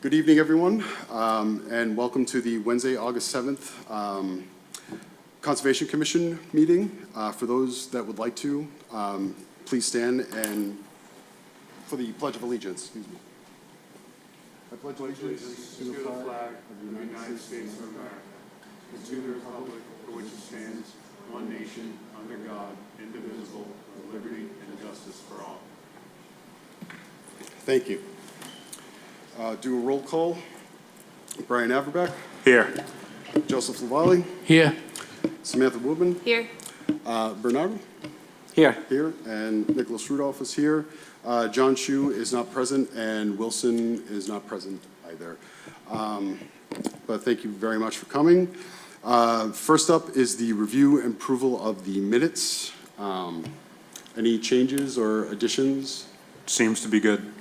Good evening, everyone, and welcome to the Wednesday, August 7th Conservation Commission meeting. For those that would like to, please stand and for the Pledge of Allegiance. Excuse me. I pledge allegiance to the flag of the United States of America and to the republic for which it stands, one nation, under God, indivisible, with liberty and justice for all. Thank you. Do a roll call. Brian Averbeck. Here. Joseph Lavalley. Here. Samantha Woodman. Here. Bernardo. Here. Here. And Nicholas Rudolph is here. John Shu is not present, and Wilson is not present either. But thank you very much for coming. First up is the review and approval of the minutes. Any changes or additions? Seems to be good.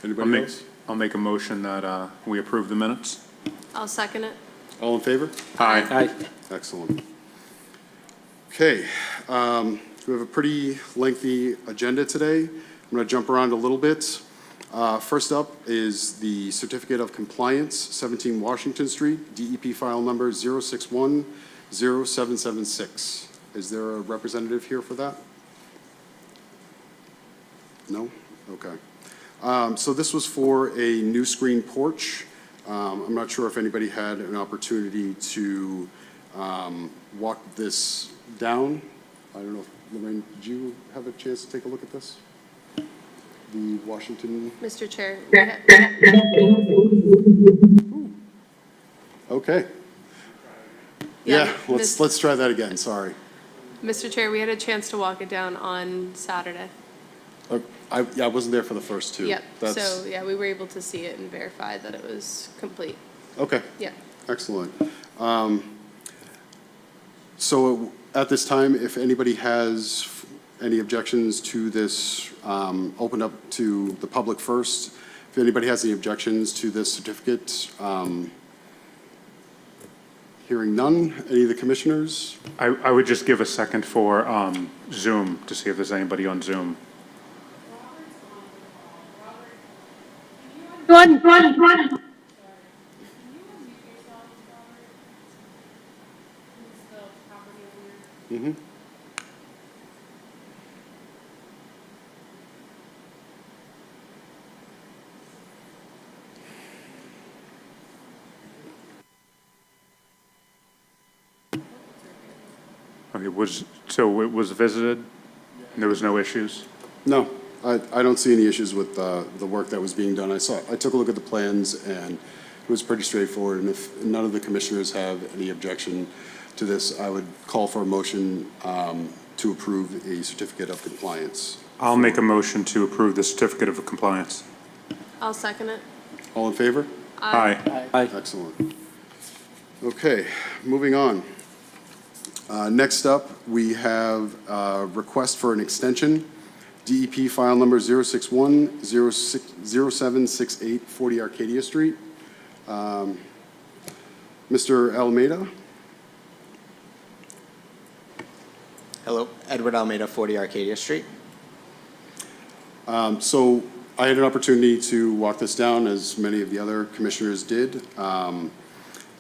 Anybody else? I'll make a motion that we approve the minutes. I'll second it. All in favor? Aye. Excellent. Okay, we have a pretty lengthy agenda today. I'm going to jump around a little bit. First up is the Certificate of Compliance, 17 Washington Street, DEP file number 0610776. Is there a representative here for that? No? Okay. So this was for a new screen porch. I'm not sure if anybody had an opportunity to walk this down. I don't know if, Lorraine, did you have a chance to take a look at this? The Washington. Mr. Chair. Okay. Yeah, let's try that again, sorry. Mr. Chair, we had a chance to walk it down on Saturday. I wasn't there for the first two. Yep, so, yeah, we were able to see it and verify that it was complete. Okay. Yeah. Excellent. So at this time, if anybody has any objections to this, open up to the public first. If anybody has any objections to this certificate, hearing none. Any of the commissioners? I would just give a second for Zoom to see if there's anybody on Zoom. Run. Mm-hmm. Okay, so it was visited and there was no issues? No, I don't see any issues with the work that was being done. I took a look at the plans, and it was pretty straightforward. And if none of the commissioners have any objection to this, I would call for a motion to approve a certificate of compliance. I'll make a motion to approve the certificate of compliance. I'll second it. All in favor? Aye. Excellent. Okay, moving on. Next up, we have a request for an extension. DEP file number 0610768, 40 Arcadia Street. Mr. Almeida? Hello, Edward Almeida, 40 Arcadia Street. So I had an opportunity to walk this down, as many of the other commissioners did.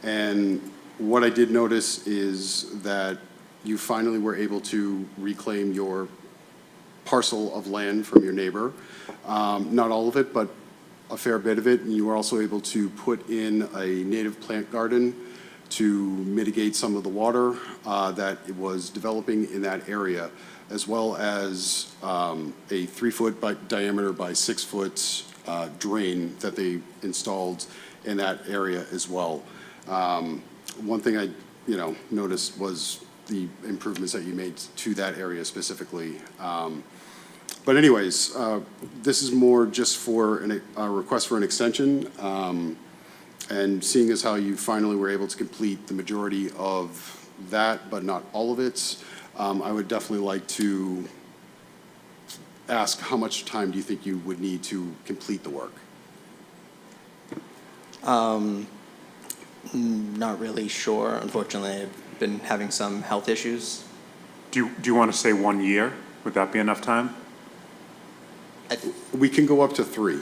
And what I did notice is that you finally were able to reclaim your parcel of land from your neighbor. Not all of it, but a fair bit of it. And you were also able to put in a native plant garden to mitigate some of the water that it was developing in that area, as well as a 3-foot diameter by 6-foot drain that they installed in that area as well. One thing I noticed was the improvements that you made to that area specifically. But anyways, this is more just for a request for an extension. And seeing as how you finally were able to complete the majority of that, but not all of it, I would definitely like to ask, how much time do you think you would need to complete the work? Not really sure. Unfortunately, I've been having some health issues. Do you want to say 1 year? Would that be enough time? We can go up to 3.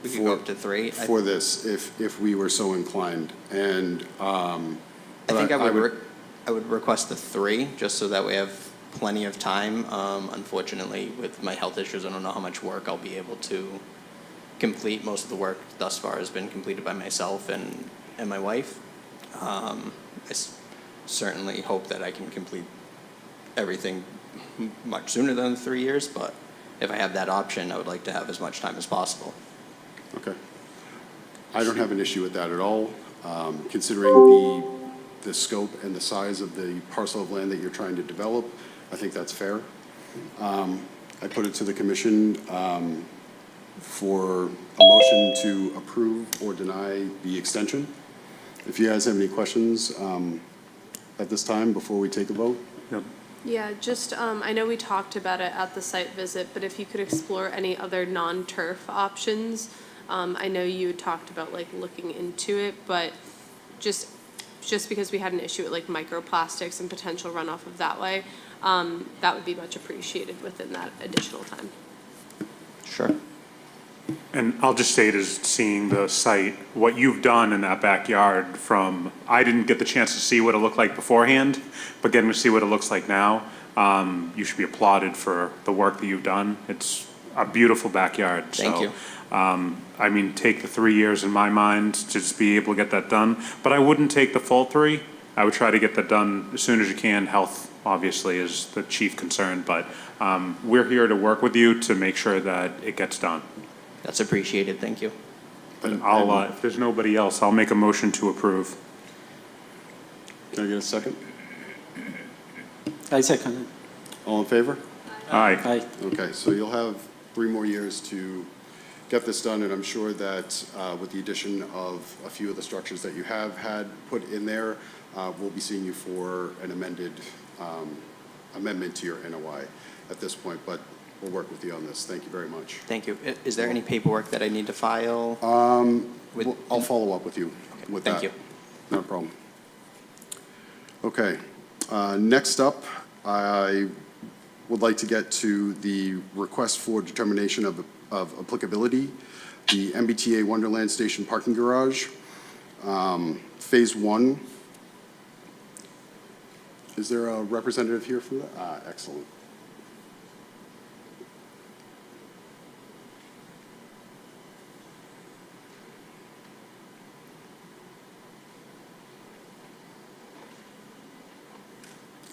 We could go up to 3. for this, if we were so inclined. And, I think I would request the 3, just so that we have plenty of time. Unfortunately, with my health issues, I don't know how much work I'll be able to complete. Most of the work thus far has been completed by myself and my wife. Certainly hope that I can complete everything much sooner than 3 years, but if I have that option, I would like to have as much time as possible. okay. I don't have an issue with that at all. Considering the scope and the size of the parcel of land that you're trying to develop, I think that's fair. I put it to the commission for a motion to approve or deny the extension. If you guys have any questions at this time before we take a vote? Yep. Yeah, just, I know we talked about it at the site visit, but if you could explore any other non-turf options. I know you talked about like looking into it, but just because we had an issue with like microplastics and potential runoff of that way, that would be much appreciated within that additional time. Sure. And I'll just state as seeing the site, what you've done in that backyard from, I didn't get the chance to see what it looked like beforehand, but getting to see what it looks like now, you should be applauded for the work that you've done. It's a beautiful backyard. Thank you. I mean, take the 3 years in my mind to just be able to get that done, but I wouldn't take the full 3. I would try to get that done as soon as you can. Health, obviously, is the chief concern, but we're here to work with you to make sure that it gets done. That's appreciated. Thank you. And I'll, if there's nobody else, I'll make a motion to approve. Can I get a second? I second it. All in favor? Aye. Aye. Okay, so you'll have 3 more years to get this done, and I'm sure that with the addition of a few of the structures that you have had put in there, we'll be seeing you for an amendment to your NOI at this point, but we'll work with you on this. Thank you very much. Thank you. Is there any paperwork that I need to file? Well, I'll follow up with you with that. Thank you. Not a problem. Okay, next up, I would like to get to the request for determination of applicability, the MBTA Wonderland Station Parking Garage, Phase 1. Is there a representative here from that? Excellent.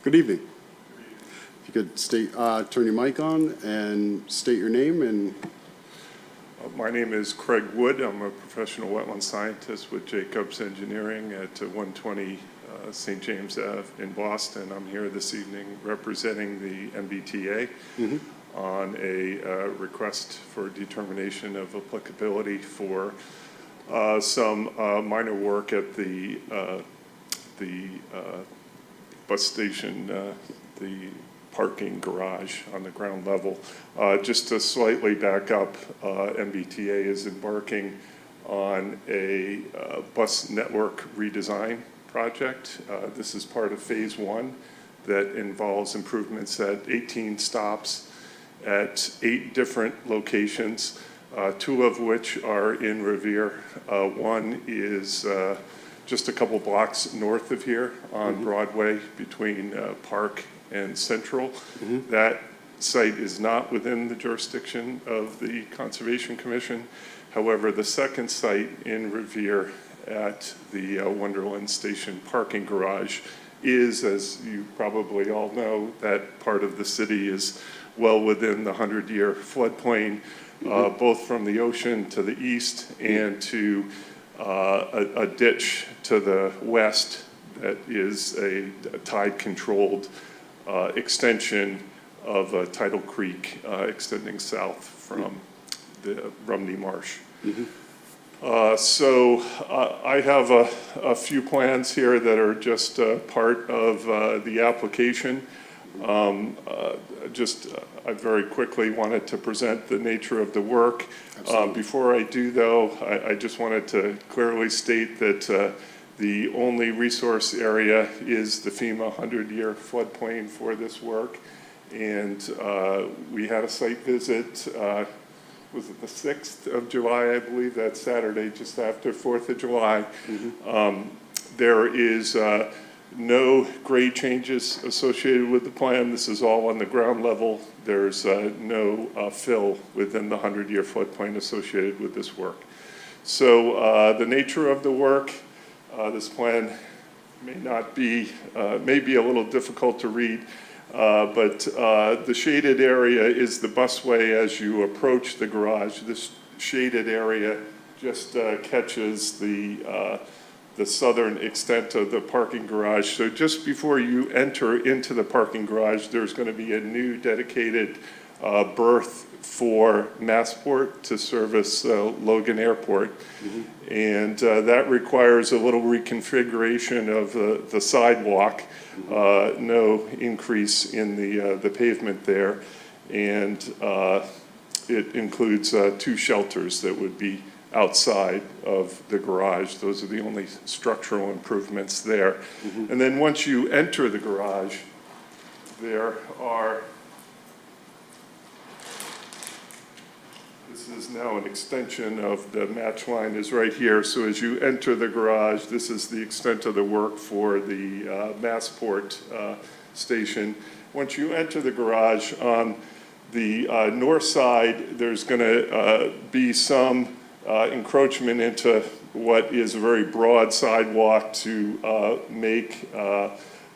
Good evening. If you could state, turn your mic on and state your name and. My name is Craig Wood. I'm a professional wetland scientist with Jacobs Engineering at 120 St. James Ave in Boston. I'm here this evening representing the MBTA on a request for determination of applicability for some minor work at the bus station, the parking garage on the ground level. Just to slightly back up, MBTA is embarking on a bus network redesign project. This is part of Phase 1 that involves improvements at 18 stops at 8 different locations, 2 of which are in Revere. One is just a couple blocks north of here on Broadway between Park and Central. That site is not within the jurisdiction of the Conservation Commission. However, the second site in Revere at the Wonderland Station parking garage is, as you probably all know, that part of the city is well within the 100-year floodplain, both from the ocean to the east and to a ditch to the west that is a tide-controlled extension of Tidal Creek extending south from the Rumney Marsh. So I have a few plans here that are just part of the application. I very quickly wanted to present the nature of the work. Before I do, though, I just wanted to clearly state that the only resource area is the FEMA 100-year floodplain for this work. And we had a site visit was it the 6th of July, I believe, that Saturday, just after 4th of July. There is no grade changes associated with the plan. This is all on the ground level. There's no fill within the 100-year floodplain associated with this work. So the nature of the work, this plan may be a little difficult to read, but the shaded area is the busway as you approach the garage. This shaded area just catches the southern extent of the parking garage. So just before you enter into the parking garage, there's going to be a new dedicated berth for Massport to service Logan Airport. And that requires a little reconfiguration of the sidewalk, no increase in the pavement there. And it includes 2 shelters that would be outside of the garage. Those are the only structural improvements there. And then once you enter the garage, there are, this is now an extension of the match line is right here. So as you enter the garage, this is the extent of the work for the Massport station. Once you enter the garage on the north side, there's going to be some encroachment into what is a very broad sidewalk to make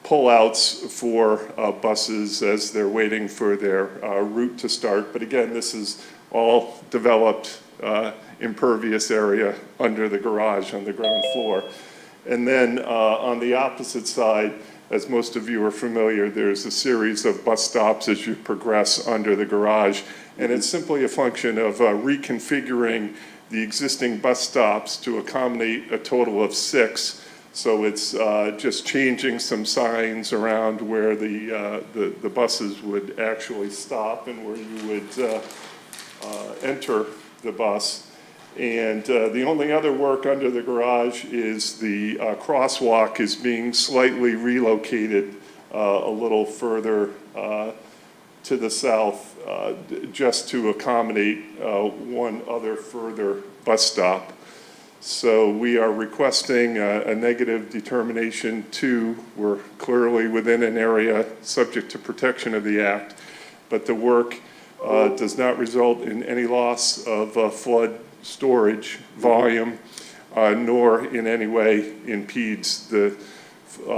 pullouts for buses as they're waiting for their route to start. But again, this is all developed impervious area under the garage on the ground floor. And then on the opposite side, as most of you are familiar, there's a series of bus stops as you progress under the garage. And it's simply a function of reconfiguring the existing bus stops to accommodate a total of 6. So it's just changing some signs around where the buses would actually stop and where you would enter the bus. And the only other work under the garage is the crosswalk is being slightly relocated a little further to the south just to accommodate one other further bus stop. So we are requesting a negative determination 2. We're clearly within an area subject to protection of the act, but the work does not result in any loss of flood storage volume, nor in any way impedes the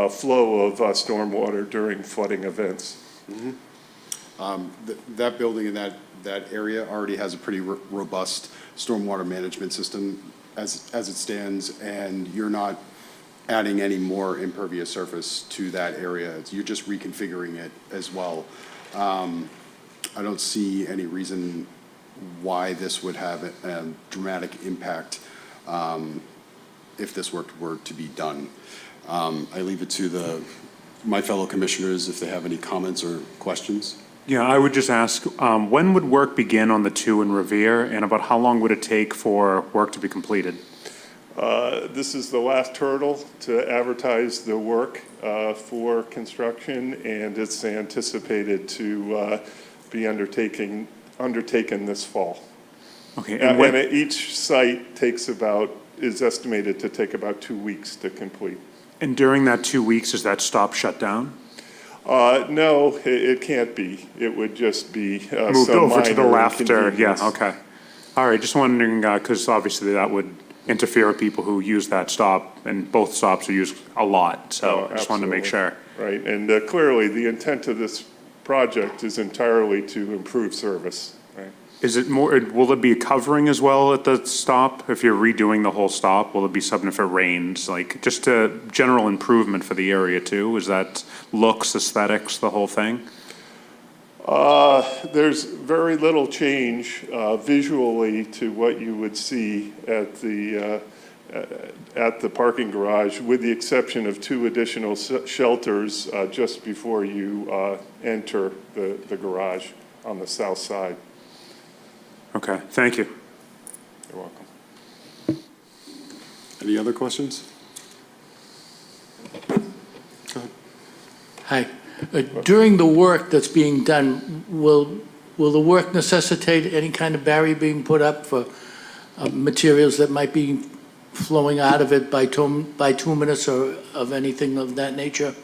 flow of stormwater during flooding events. That building in that area already has a pretty robust stormwater management system as it stands, and you're not adding any more impervious surface to that area. You're just reconfiguring it as well. I don't see any reason why this would have a dramatic impact if this work were to be done. I leave it to my fellow commissioners if they have any comments or questions. Yeah, I would just ask, when would work begin on the 2 in Revere, and about how long would it take for work to be completed? This is the last hurdle to advertise the work for construction, and it's anticipated to be undertaken this fall. Okay, And and each site is estimated to take about 2 weeks to complete. and during that 2 weeks, is that stop shut down? No, it can't be. It would just be Moved some over to the minor left, or, yeah, inconvenience. okay. All right, just wondering, because obviously that would interfere with people who use that stop, and both stops are used a lot, so I just wanted to make Absolutely. sure. Right, and clearly, the intent of this project is entirely to improve service, right? Is it more, will it be covering as well at the stop? If you're redoing the whole stop, will it be something if it rains? Like, just a general improvement for the area too? Is that looks, aesthetics, the whole thing? There's very little change visually to what you would see at the parking garage, with the exception of 2 additional shelters just before you enter the garage on the south side. Okay, thank you. You're welcome. Any other questions? Hi. During the work that's being done, will will the work necessitate any kind of barrier being put up for materials that might be flowing out of it bituminous or of anything of that nature?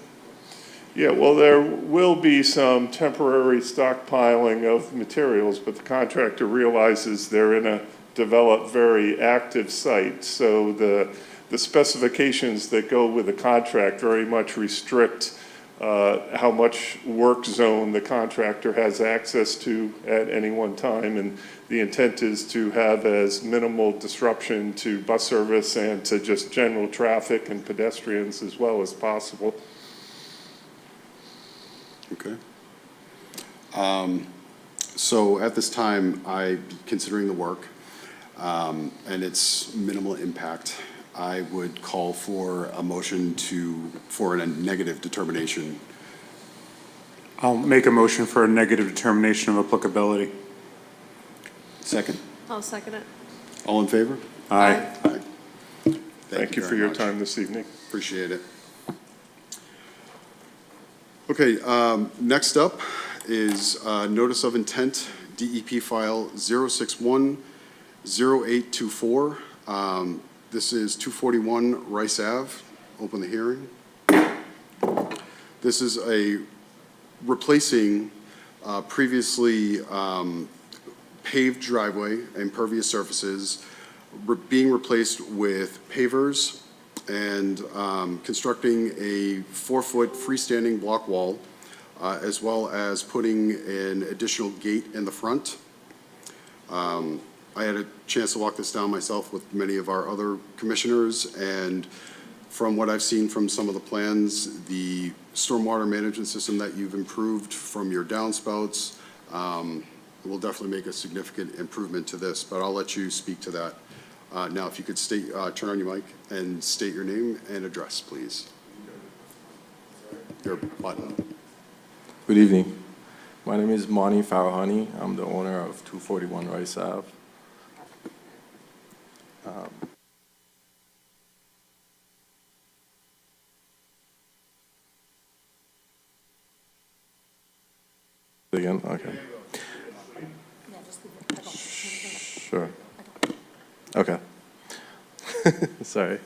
Yeah, well, there will be some temporary stockpiling of materials, but the contractor realizes they're in a developed, very active site. So the specifications that go with the contract very much restrict how much work zone the contractor has access to at any one time. And the intent is to have as minimal disruption to bus service and to just general traffic and pedestrians as well as possible. Okay. So at this time, considering the work and its minimal impact, I would call for a motion for a negative determination. I'll make a motion for a negative determination of applicability. Second. I'll second it. All in favor? Aye. Aye. Thank you for very your much. time this evening. Appreciate it. Okay, next up is notice of intent, DEP file 0610824. This is 241 Rice Ave. Open the hearing. This is replacing previously paved driveway, impervious surfaces, being replaced with pavers and constructing a 4-foot freestanding block wall, as well as putting an additional gate in the front. I had a chance to walk this down myself with many of our other commissioners, and from what I've seen from some of the plans, the stormwater management system that you've improved from your downspouts will definitely make a significant improvement to this, but I'll let you speak to that. Now, if you could turn on your mic and state your name and address, please. Your button. Good evening. My name is Mani Farahani. I'm the owner of 241 Rice Ave. Again, okay. Sure. Okay. Sorry.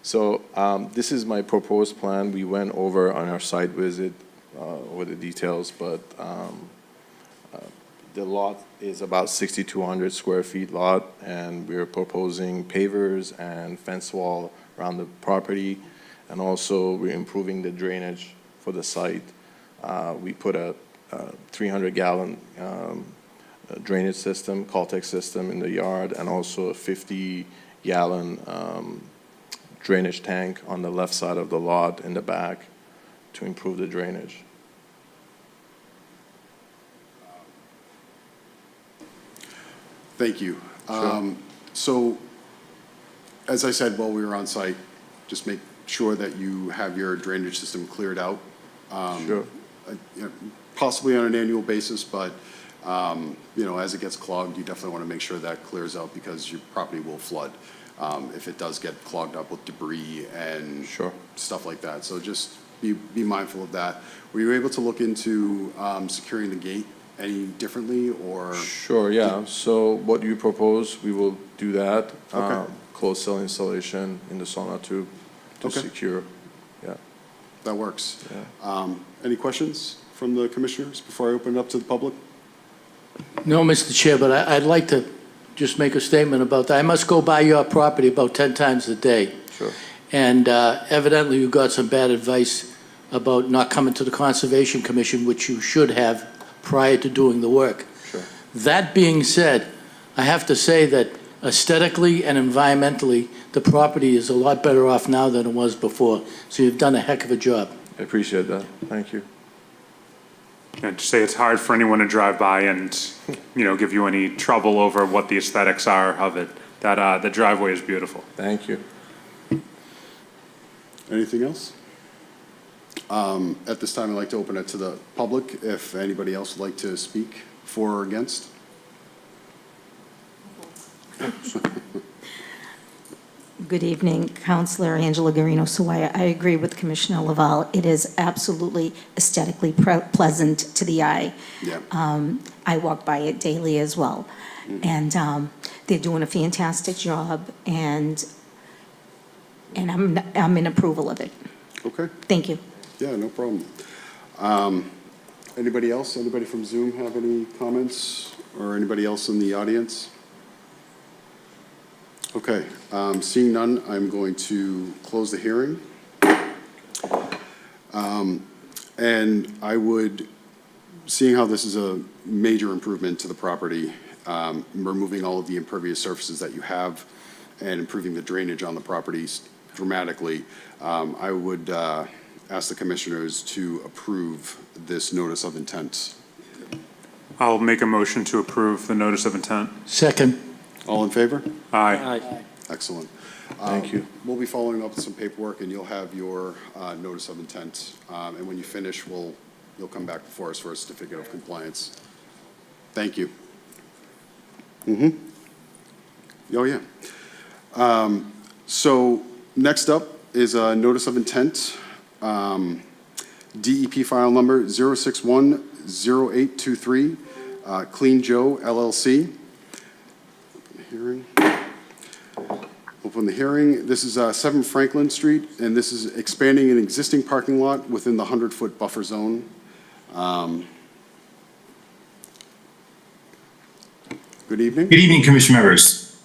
So this is my proposed plan. We went over on our site visit over the details, but the lot is about 6,200 square feet lot, and we're proposing pavers and fence wall around the property, and also we're improving the drainage for the site. We put a 300-gallon drainage system, Caltex system in the yard, and also a 50-gallon drainage tank on the left side of the lot in the back to improve the drainage. Thank you. Sure. So, as I said while we were on site, just make sure that you have your drainage system cleared out. Sure. Possibly on an annual basis, but, as it gets clogged, you definitely want to make sure that clears out because your property will flood if it does get clogged up with debris and Sure. stuff like that. So just be mindful of that. Were you able to look into securing the gate any differently, or? Sure, yeah. So what you propose, we will do that. Okay. Closed cell installation in the sauna tube to Okay. secure, yeah. That works. Yeah. Any questions from the commissioners before I open it up to the public? No, Mr. Chair, but I'd like to just make a statement about that. I must go by your property about 10 times a day. Sure. And evidently you got some bad advice about not coming to the Conservation Commission, which you should have prior to doing the work. Sure. That being said, I have to say that aesthetically and environmentally, the property is a lot better off now than it was before. So you've done a heck of a job. I appreciate that. Thank you. And to say it's hard for anyone to drive by and, give you any trouble over what the aesthetics are of it. That, the driveway is beautiful. Thank you. Anything else? At this time, I'd like to open it to the public, if anybody else would like to speak for or against. Good evening, Counselor Angela Garino-Sawaya. I agree with Commissioner Laval. It is absolutely aesthetically pleasant to the eye. Yeah. I walk by it daily as well. And they're doing a fantastic job, and I'm in approval of it. Okay. Thank you. Yeah, no problem. Anybody else? Anybody from Zoom have any comments? Or anybody else in the audience? Okay, seeing none, I'm going to close the hearing. And I would, seeing how this is a major improvement to the property, removing all of the impervious surfaces that you have and improving the drainage on the properties dramatically, I would ask the commissioners to approve this notice of intent. I'll make a motion to approve the notice of intent. Second. All in favor? Aye. Excellent. Thank you. We'll be following up with some paperwork, and you'll have your notice of intent. And when you finish, you'll come back before us for a certificate of compliance. Thank you. Oh, yeah. So next up is a notice of intent. DEP file number 0610823, Clean Joe LLC. Open the hearing. This is 7 Franklin Street, and this is expanding an existing parking lot within the 100-foot buffer zone. Good evening. Good evening, Commission members.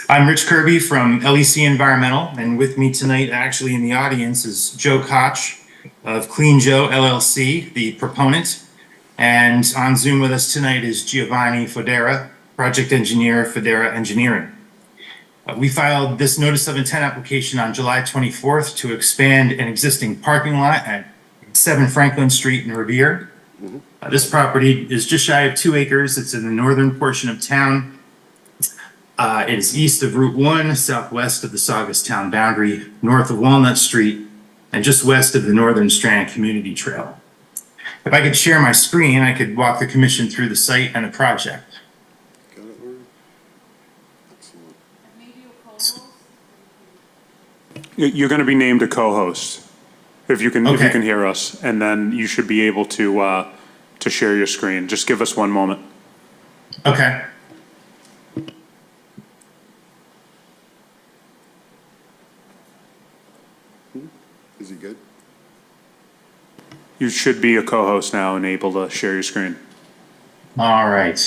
I'm Rich Kirby from LEC Environmental, and with me tonight, actually in the audience, is Joe Koch of Clean Joe LLC, the proponent. And on Zoom with us tonight is Giovanni Fodera, project engineer, Fodera Engineering. We filed this notice of intent application on July 24th to expand an existing parking lot at 7 Franklin Street in Revere. This property is just shy of 2 acres. It's in the northern portion of town. It is east of Route 1, southwest of the Saugus town boundary, north of Walnut Street, and just west of the Northern Strand Community Trail. If I could share my screen, I could walk the commission through the site and the project. Got it, Laura? Excellent. You're going to be named a co-host, if you can Okay. hear us, and then you should be able to share your screen. Just give us one moment. Okay. Is he good? You should be a co-host now and able to share your screen. All right.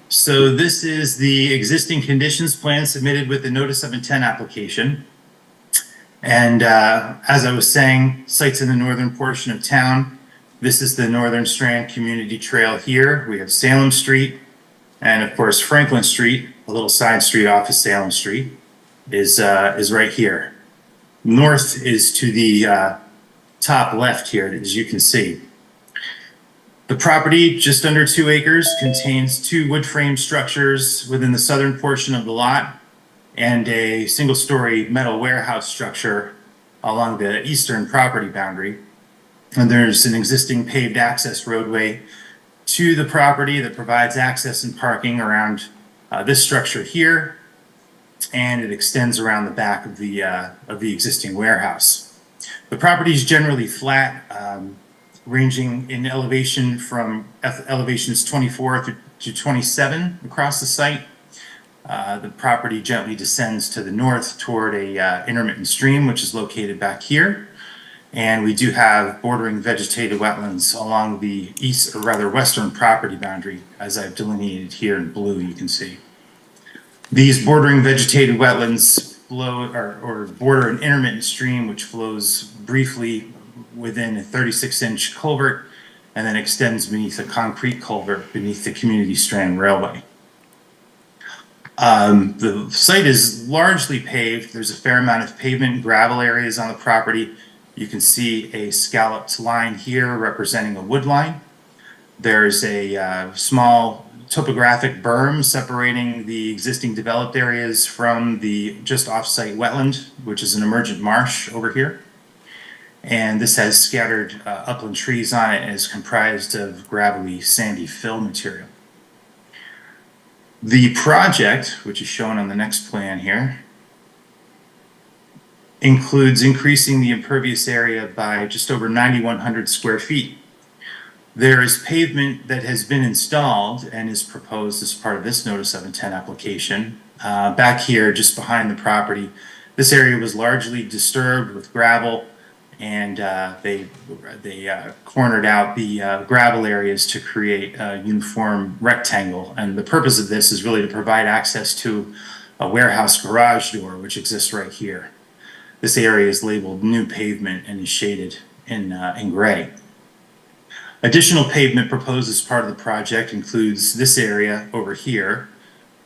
So this is the existing conditions plan submitted with the notice of intent application. And as I was saying, site's in the northern portion of town. This is the Northern Strand Community Trail here. We have Salem Street, and of course Franklin Street, a little side street off of Salem Street, is right here. North is to the top left here, as you can see. The property, just under 2 acres, contains 2 wood frame structures within the southern portion of the lot and a single-story metal warehouse structure along the eastern property boundary. And there's an existing paved access roadway to the property that provides access and parking around this structure here, and it extends around the back of the existing warehouse. The property is generally flat, ranging in elevation from elevations 24 to 27 across the site. The property gently descends to the north toward a intermittent stream, which is located back here. And we do have bordering vegetated wetlands along the east, or rather western property boundary, as I've delineated here in blue, you can see. These bordering vegetated wetlands flow or border an intermittent stream which flows briefly within a 36-inch culvert and then extends beneath a concrete culvert beneath the Community Strand Railway. The site is largely paved. There's a fair amount of pavement and gravel areas on the property. You can see a scalloped line here representing a wood line. There's a small topographic berm separating the existing developed areas from the just off-site wetland, which is an emergent marsh over here. And this has scattered upland trees on it and is comprised of gravelly, sandy fill material. The project, which is shown on the next plan here, includes increasing the impervious area by just over 9,100 square feet. There is pavement that has been installed and is proposed as part of this notice of intent application. Back here, just behind the property, this area was largely disturbed with gravel, and they cornered out the gravel areas to create a uniform rectangle. And the purpose of this is really to provide access to a warehouse garage door, which exists right here. This area is labeled new pavement and is shaded in gray. Additional pavement proposed as part of the project includes this area over here,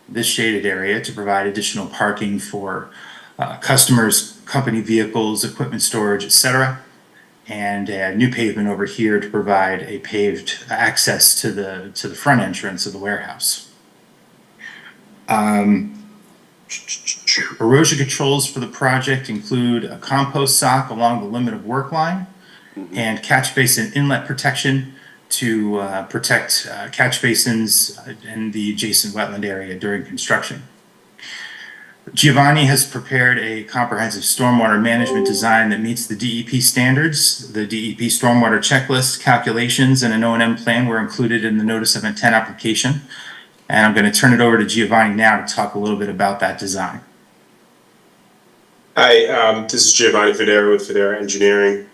this shaded area, to provide additional parking for customers, company vehicles, equipment storage, etc. And new pavement over here to provide a paved access to the front entrance of the warehouse. Erosion controls for the project include a compost sock along the limit of work line and catch basin inlet protection to protect catch basins in the adjacent wetland area during construction. Giovanni has prepared a comprehensive stormwater management design that meets the DEP standards. The DEP stormwater checklist, calculations, and an O&M plan were included in the notice of intent application. And I'm going to turn it over to Giovanni now to talk a little bit about that design. Hi, this is Giovanni Federa with Federa Engineering.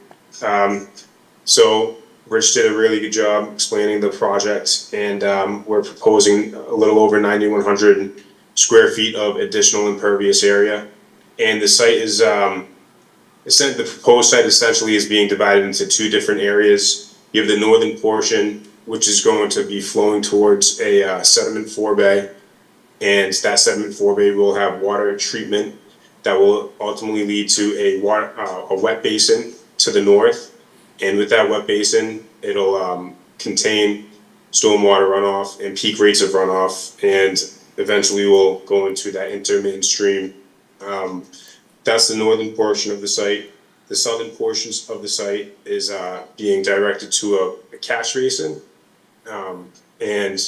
So Rich did a really good job explaining the project, and we're proposing a little over 9,100 square feet of additional impervious area. And the site is, the proposed site essentially is being divided into two different areas. You have the northern portion, which is going to be flowing towards a sediment forebay, and that sediment forebay will have water treatment that will ultimately lead to a wet basin to the north. And with that wet basin, it'll contain stormwater runoff and peak rates of runoff, and eventually we'll go into that intermittent stream. That's the northern portion of the site. The southern portions of the site is being directed to a catch basin. And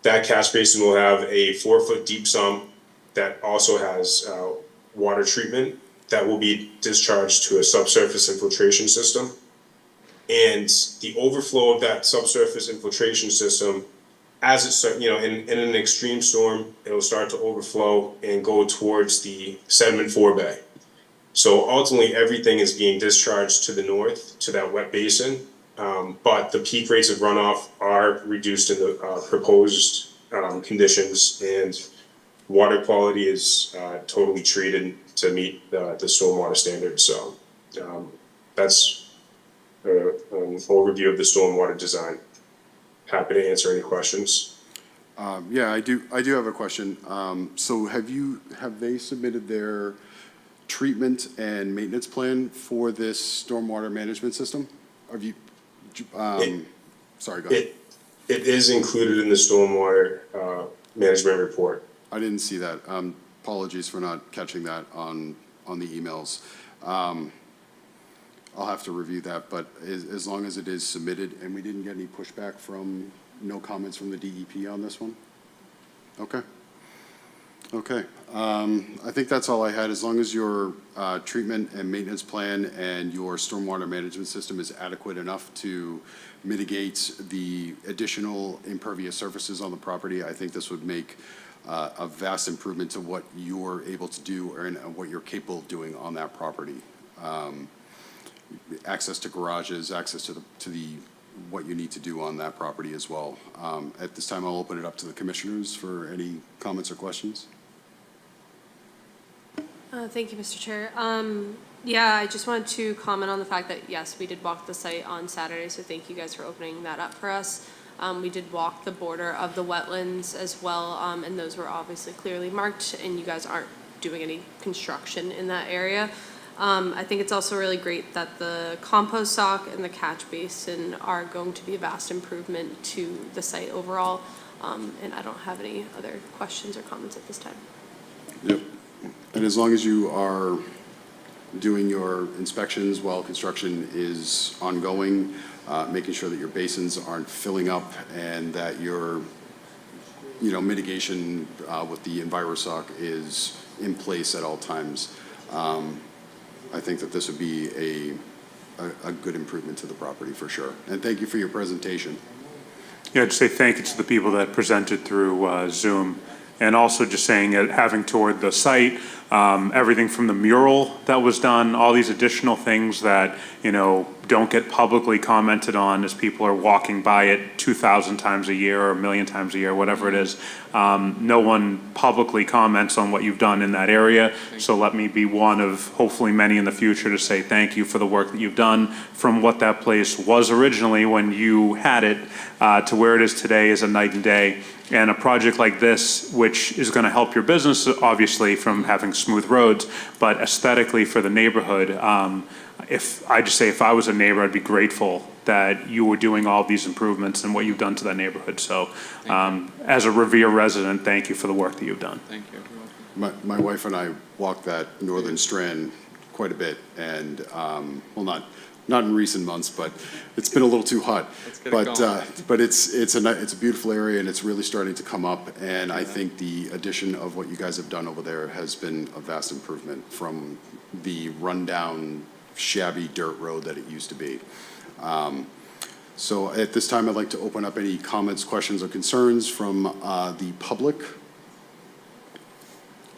that catch basin will have a 4-foot deep sump that also has water treatment that will be discharged to a subsurface infiltration system. And the overflow of that subsurface infiltration system, as it starts, in an extreme storm, it'll start to overflow and go towards the sediment forebay. So ultimately, everything is being discharged to the north, to that wet basin. But the peak rates of runoff are reduced in the proposed conditions, and water quality is totally treated to meet the stormwater standards. So that's an overview of the stormwater design. Happy to answer any questions. Yeah, I do have a question. So have they submitted their treatment and maintenance plan for this stormwater management system? Have you, sorry, go ahead. It is included in the stormwater management report. I didn't see that. Apologies for not catching that on the emails. I'll have to review that, but as long as it is submitted, and we didn't get any pushback from, no comments from the DEP on this one? Okay. Okay. I think that's all I had. As long as your treatment and maintenance plan and your stormwater management system is adequate enough to mitigate the additional impervious surfaces on the property, I think this would make a vast improvement to what you're able to do and what you're capable of doing on that property. Access to garages, access to the what you need to do on that property as well. At this time, I'll open it up to the commissioners for any comments or questions. Thank you, Mr. Chair. Yeah, I just wanted to comment on the fact that, yes, we did walk the site on Saturday, so thank you guys for opening that up for us. We did walk the border of the wetlands as well, and those were obviously clearly marked, and you guys aren't doing any construction in that area. I think it's also really great that the compost sock and the catch basin are going to be a vast improvement to the site overall, and I don't have any other questions or comments at this time. Yep. And as long as you are doing your inspections while construction is ongoing, making sure that your basins aren't filling up and that you're mitigation with the EnviroSoc is in place at all times. I think that this would be a good improvement to the property for sure. And thank you for your presentation. Yeah, I'd say thank you to the people that presented through Zoom. And also just saying, having toured the site, everything from the mural that was done, all these additional things that, don't get publicly commented on as people are walking by it 2,000 times a year or 1,000,000 times a year, whatever it is. No one publicly comments on what you've done in that area. So let me be one of hopefully many in the future to say thank you for the work that you've done from what that place was originally when you had it to where it is today is a night and day. And a project like this, which is going to help your business, obviously, from having smooth roads, but aesthetically for the neighborhood, if I was a neighbor, I'd be grateful that you were doing all these improvements and what you've done to that neighborhood. So, as a Revere resident, thank you for the work that you've done. Thank you. My wife and I walked that northern strand quite a bit, and not in recent months, but it's been a little too hot. Let's get it going. But it's a beautiful area, and it's really starting to come up. And I think the addition of what you guys have done over there has been a vast improvement from the rundown, shabby dirt road that it used to be. So at this time, I'd like to open up any comments, questions, or concerns from the public.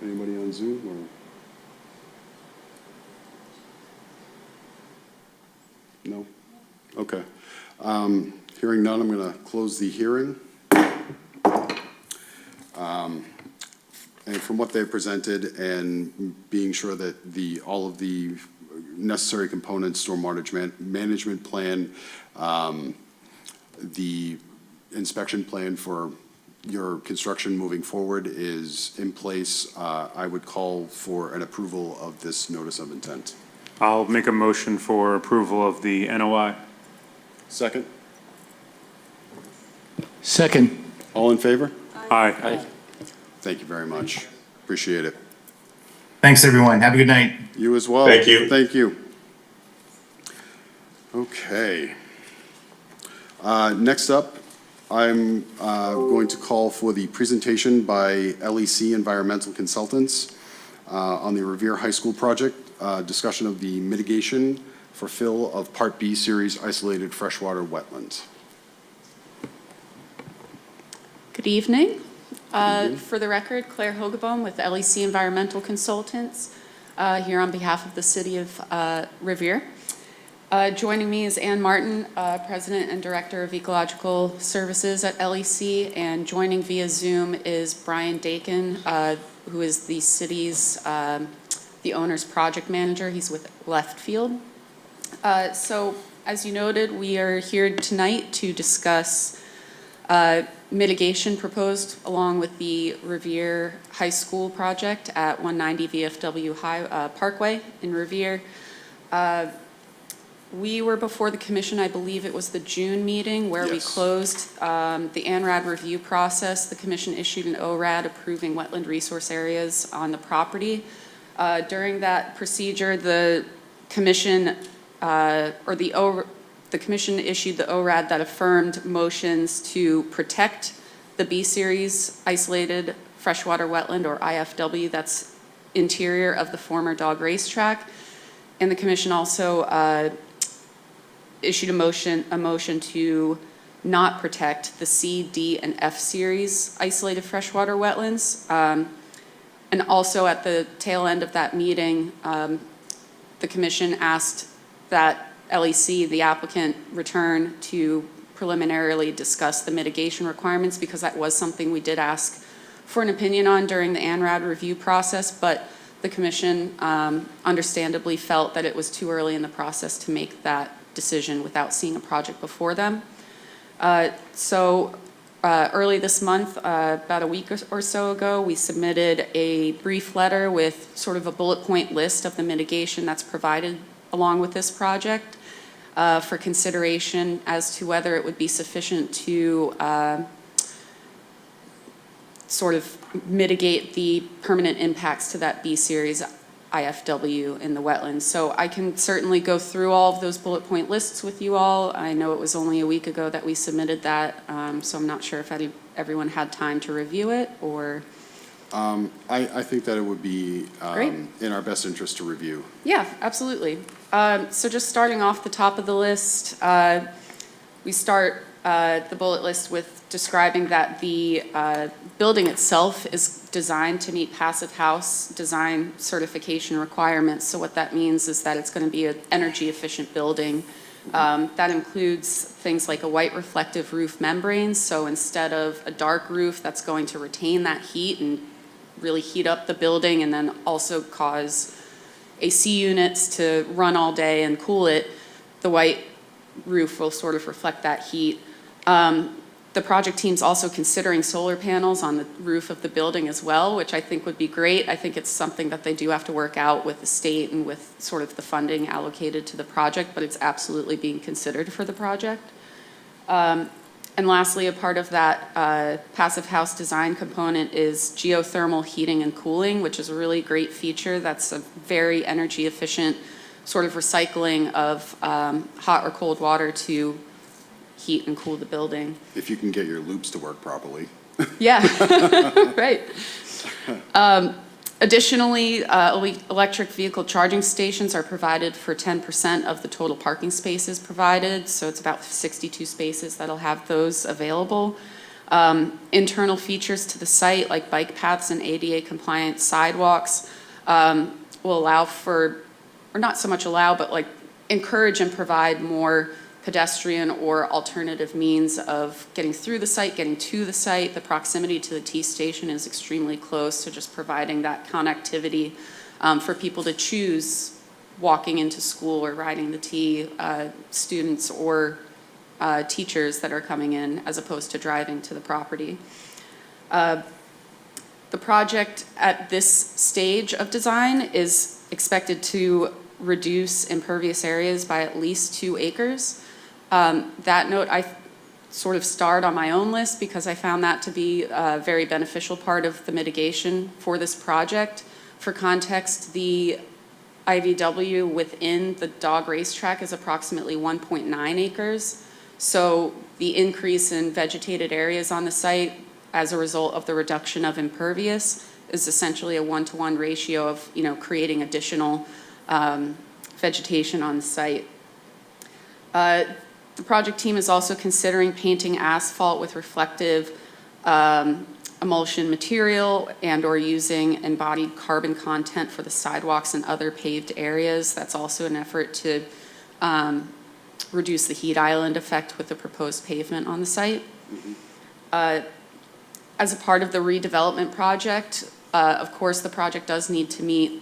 Anybody on Zoom or? No? Okay. Hearing none, I'm going to close the hearing. And from what they've presented and being sure that all of the necessary components, stormwater management plan, the inspection plan for your construction moving forward is in place, I would call for an approval of this notice of intent. I'll make a motion for approval of the NOI. Second? Second. All in favor? Aye. Thank you very much. Appreciate it. Thanks, everyone. Have a good night. You as well. Thank you. Thank you. Okay. Next up, I'm going to call for the presentation by LEC Environmental Consultants on the Revere High School project, discussion of the mitigation for fill of Part B Series isolated freshwater wetlands. Good evening. For the record, Claire Hogeboom with LEC Environmental Consultants, here on behalf of the City of Revere. Joining me is Ann Martin, President and Director of Ecological Services at LEC, and joining via Zoom is Brian Dakin, who is the city's, the owner's project manager. He's with Leftfield. So, as you noted, we are here tonight to discuss mitigation proposed along with the Revere High School project at 190 VFW Parkway in Revere. We were before the commission, I believe it was the June meeting, where we Yes. closed the ANRAD review process. The commission issued an ORAD approving wetland resource areas on the property. During that procedure, the commission, the commission issued the ORAD that affirmed motions to protect the B-Series isolated freshwater wetland, or IFW, that's interior of the former dog racetrack. And the commission also issued a motion to not protect the C, D, and F series isolated freshwater wetlands. And also at the tail end of that meeting, the commission asked that LEC, the applicant, return to preliminarily discuss the mitigation requirements, because that was something we did ask for an opinion on during the ANRAD review process, but the commission understandably felt that it was too early in the process to make that decision without seeing a project before them. Early this month, about a week or so ago, we submitted a brief letter with sort of a bullet point list of the mitigation that's provided along with this project for consideration as to whether it would be sufficient to sort of mitigate the permanent impacts to that B series IFW in the wetlands. So I can certainly go through all of those bullet point lists with you all. I know it was only a week ago that we submitted that, so I'm not sure if everyone had time to review it, or... I think that it would be Great. in our best interest to review. Yeah, absolutely. So just starting off the top of the list, we start the bullet list with describing that the building itself is designed to meet Passive House design certification requirements. So what that means is that it's going to be an energy efficient building. That includes things like a white reflective roof membrane. So instead of a dark roof that's going to retain that heat and really heat up the building and then also cause AC units to run all day and cool it, the white roof will sort of reflect that heat. The project team's also considering solar panels on the roof of the building as well, which I think would be great. I think it's something that they do have to work out with the state and with sort of the funding allocated to the project, but it's absolutely being considered for the project. And lastly, a part of that Passive House design component is geothermal heating and cooling, which is a really great feature. That's a very energy efficient sort of recycling of hot or cold water to heat and cool the building. If you can get your loops to work properly. Yeah, right. Additionally, electric vehicle charging stations are provided for 10% of the total parking spaces provided, so it's about 62 spaces that'll have those available. Internal features to the site, like bike paths and ADA compliant sidewalks, will allow for, or not so much allow, but like encourage and provide more pedestrian or alternative means of getting through the site, getting to the site. The proximity to the T station is extremely close, so just providing that connectivity for people to choose walking into school or riding the T, students or teachers that are coming in, as opposed to driving to the property. The project at this stage of design is expected to reduce impervious areas by at least 2 acres. That note I sort of starred on my own list because I found that to be a very beneficial part of the mitigation for this project. For context, the IVW within the dog racetrack is approximately 1.9 acres. So the increase in vegetated areas on the site as a result of the reduction of impervious is essentially a 1-to-1 ratio of, creating additional vegetation on the site. The project team is also considering painting asphalt with reflective emulsion material and or using embodied carbon content for the sidewalks and other paved areas. That's also an effort to reduce the heat island effect with the proposed pavement on the site. As a part of the redevelopment project, of course, the project does need to meet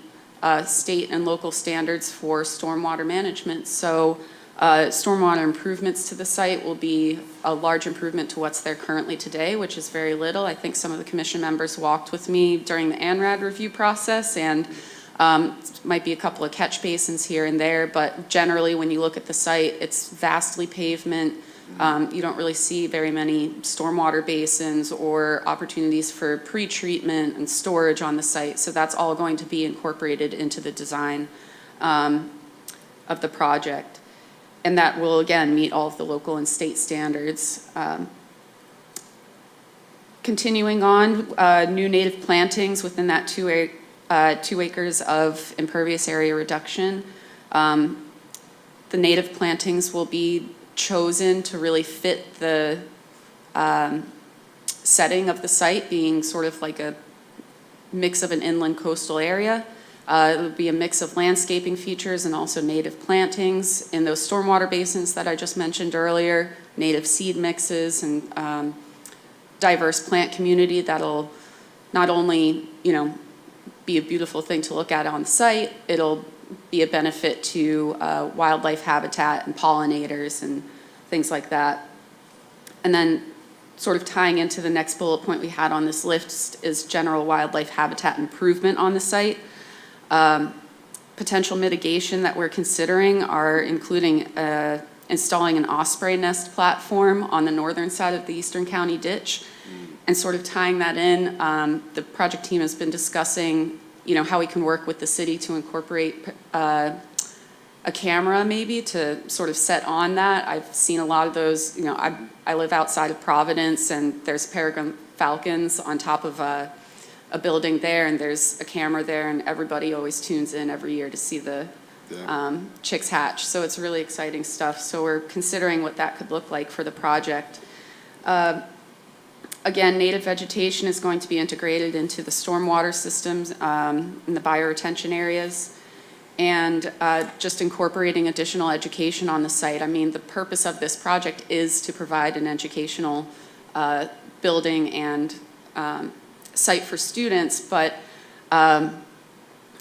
state and local standards for stormwater management. So stormwater improvements to the site will be a large improvement to what's there currently today, which is very little. I think some of the commission members walked with me during the ANRAD review process, and might be a couple of catch basins here and there, but generally when you look at the site, it's vastly pavement. You don't really see very many stormwater basins or opportunities for pre-treatment and storage on the site, so that's all going to be incorporated into the design of the project. And that will, again, meet all of the local and state standards. Continuing on, new native plantings within that 2 acres of impervious area reduction. The native plantings will be chosen to really fit the setting of the site, being sort of like a mix of an inland coastal area. It would be a mix of landscaping features and also native plantings in those stormwater basins that I just mentioned earlier, native seed mixes and diverse plant community that'll not only, be a beautiful thing to look at on the site, it'll be a benefit to wildlife habitat and pollinators and things like that. And then sort of tying into the next bullet point we had on this list is general wildlife habitat improvement on the site. Potential mitigation that we're considering are including installing an osprey nest platform on the northern side of the Eastern County ditch. And sort of tying that in, the project team has been discussing how we can work with the city to incorporate a camera maybe to sort of set on that. I've seen a lot of those, I live outside of Providence, and there's Peregrine Falcons on top of a building there, and there's a camera there, and everybody always tunes in every year to see the chicks hatch. So it's really exciting stuff. So we're considering what that could look like for the project. Again, native vegetation is going to be integrated into the stormwater systems in the bioretention areas, and just incorporating additional education on the site. I mean, the purpose of this project is to provide an educational building and site for students, but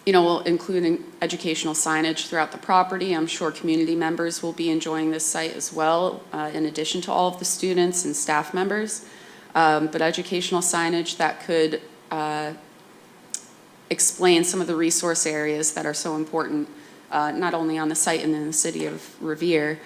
we'll include educational signage throughout the property. I'm sure community members will be enjoying this site as well, in addition to all of the students and staff members. But educational signage that could explain some of the resource areas that are so important, not only on the site and in the city of Revere.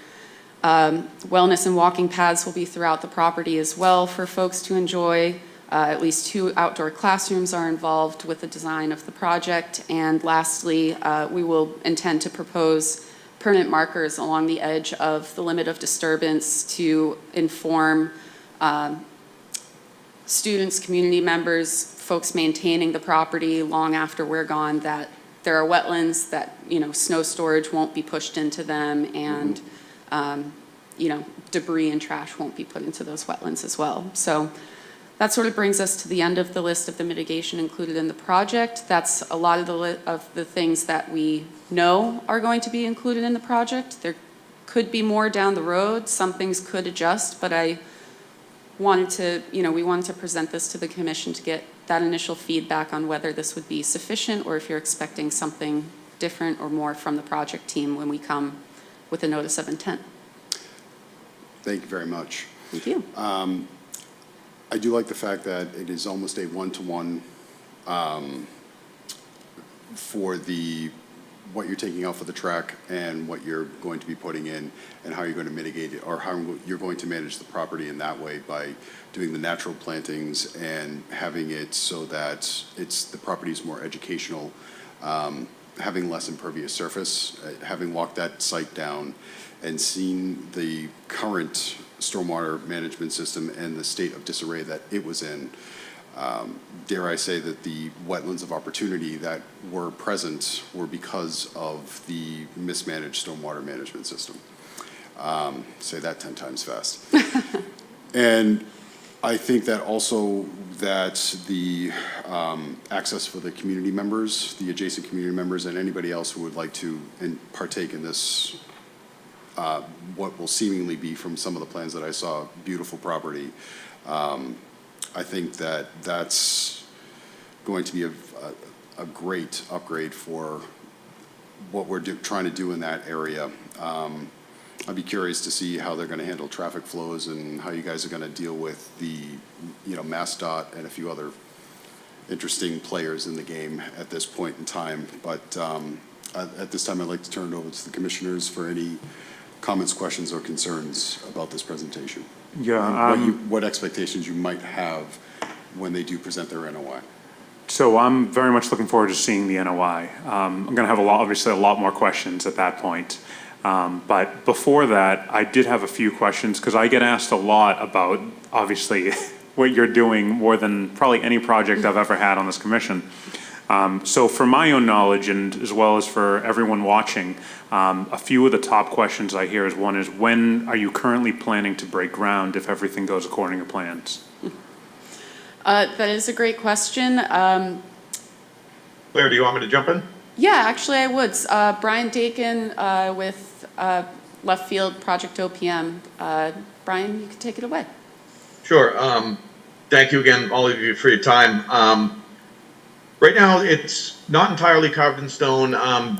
Wellness and walking paths will be throughout the property as well for folks to enjoy. At least 2 outdoor classrooms are involved with the design of the project. And lastly, we will intend to propose permanent markers along the edge of the limit of disturbance to inform students, community members, folks maintaining the property long after we're gone, that there are wetlands, that snow storage won't be pushed into them, and debris and trash won't be put into those wetlands as well. So that sort of brings us to the end of the list of the mitigation included in the project. That's a lot of the things that we know are going to be included in the project. There could be more down the road. Some things could adjust, but we wanted to present this to the commission to get that initial feedback on whether this would be sufficient, or if you're expecting something different or more from the project team when we come with a notice of intent. Thank you very much. Thank you. I do like the fact that it is almost a one-to-one for what you're taking out for the track and what you're going to be putting in, and how you're going to mitigate it, or how you're going to manage the property in that way by doing the natural plantings and having it so that the property is more educational, having less impervious surface. Having walked that site down and seen the current stormwater management system and the state of disarray that it was in, dare I say that the wetlands of opportunity that were present were because of the mismanaged stormwater management system. Say that 10 times fast. And I think that also that the access for the community members, the adjacent community members, and anybody else who would like to partake in this, what will seemingly be, from some of the plans that I saw, beautiful property. I think that that's going to be a great upgrade for what we're trying to do in that area. I'd be curious to see how they're going to handle traffic flows and how you guys are going to deal with the, MassDOT and a few other interesting players in the game at this point in time. But at this time, I'd like to turn it over to the commissioners for any comments, questions, or concerns about this presentation. Yeah. What expectations you might have when they do present their NOI. So I'm very much looking forward to seeing the NOI. I'm going to have obviously a lot more questions at that point. But before that, I did have a few questions, because I get asked a lot about, obviously, what you're doing more than probably any project I've ever had on this commission. So for my own knowledge, and as well as for everyone watching, a few of the top questions I hear is, one is, when are you currently planning to break ground if everything goes according to plans? That is a great question. Claire, do you want me to jump in? Yeah, actually I would. Brian Dakin with Left Field Project OPM. Brian, you can take it away. Sure. Thank you again, all of you, for your time. Right now, it's not entirely carved in stone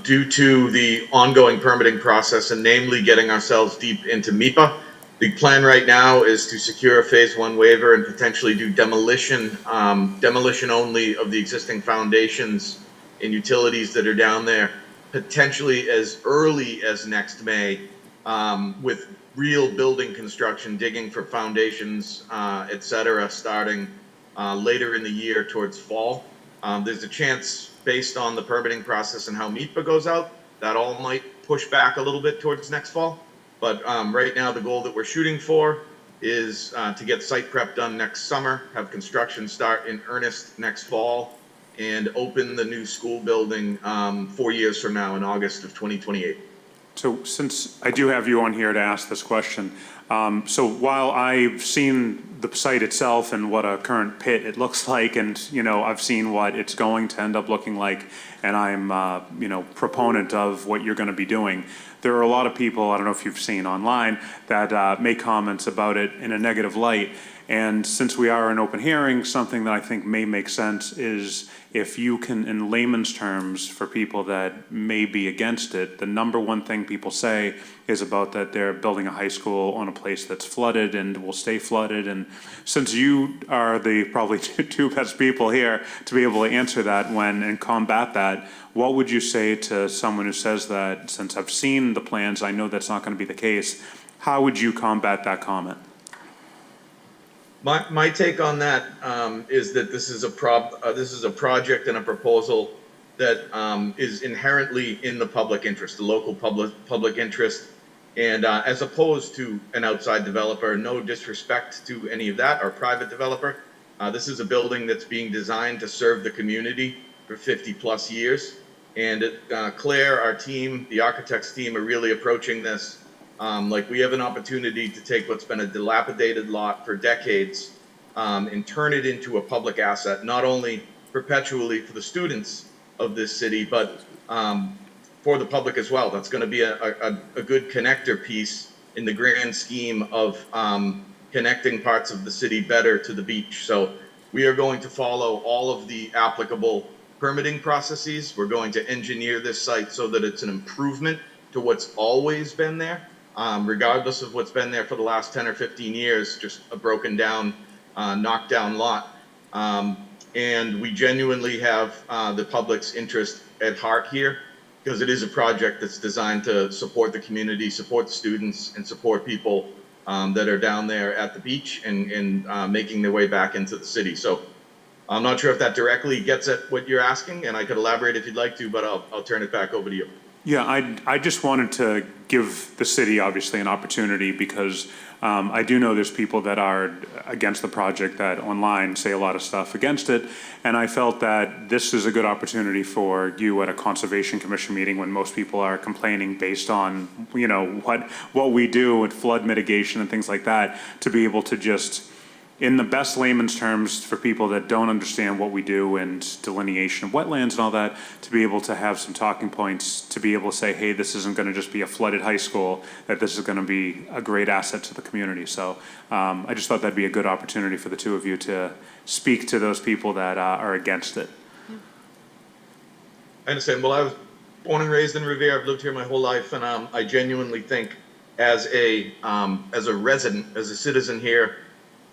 due to the ongoing permitting process, and namely getting ourselves deep into MEPA. The plan right now is to secure a phase 1 waiver and potentially do demolition only of the existing foundations and utilities that are down there, potentially as early as next May, with real building construction, digging for foundations, et cetera, starting later in the year towards fall. There's a chance, based on the permitting process and how MEPA goes out, that all might push back a little bit towards next fall. But right now, the goal that we're shooting for is to get site prep done next summer, have construction start in earnest next fall, and open the new school building 4 years from now in August of 2028. So since I do have you on here to ask this question, so while I've seen the site itself and what a current pit it looks like, and, you know, I've seen what it's going to end up looking like, and I'm, you know, proponent of what you're gonna be doing, there are a lot of people, I don't know if you've seen online, that make comments about it in a negative light. And since we are an open hearing, something that I think may make sense is if you can, in layman's terms, for people that may be against it, the number one thing people say is about that they're building a high school on a place that's flooded and will stay flooded. And since you are the probably two best people here to be able to answer that and combat that, what would you say to someone who says that, since I've seen the plans, I know that's not going to be the case, how would you combat that comment? My take on that is that this is a project and a proposal that is inherently in the public interest, the local public interest, and as opposed to an outside developer. No disrespect to any of that, or private developer. This is a building that's being designed to serve the community for 50+ years, and Claire, our team, the architects team, are really approaching this like we have an opportunity to take what's been a dilapidated lot for decades and turn it into a public asset, not only perpetually for the students of this city, but for the public as well. That's going to be a good connector piece in the grand scheme of connecting parts of the city better to the beach. So we are going to follow all of the applicable permitting processes. We're going to engineer this site so that it's an improvement to what's always been there. Regardless of what's been there for the last 10 or 15 years, just a broken down, knocked down lot. And we genuinely have the public's interest at heart here, because it is a project that's designed to support the community, support the students, and support people that are down there at the beach and making their way back into the city. So I'm not sure if that directly gets at what you're asking, and I could elaborate if you'd like to, but I'll turn it back over to you. Yeah, I just wanted to give the city, obviously, an opportunity, because I do know there's people that are against the project that online say a lot of stuff against it, and I felt that this is a good opportunity for you at a Conservation Commission meeting when most people are complaining based on, you know, what we do with flood mitigation and things like that, to be able to just, in the best layman's terms for people that don't understand what we do and delineation of wetlands and all that, to be able to have some talking points, to be able to say, hey, this isn't going to just be a flooded high school, that this is going to be a great asset to the community. So I just thought that'd be a good opportunity for the two of you to speak to those people that are against it. I understand. Well, I was born and raised in Revere. I've lived here my whole life, and I genuinely think as a resident, as a citizen here,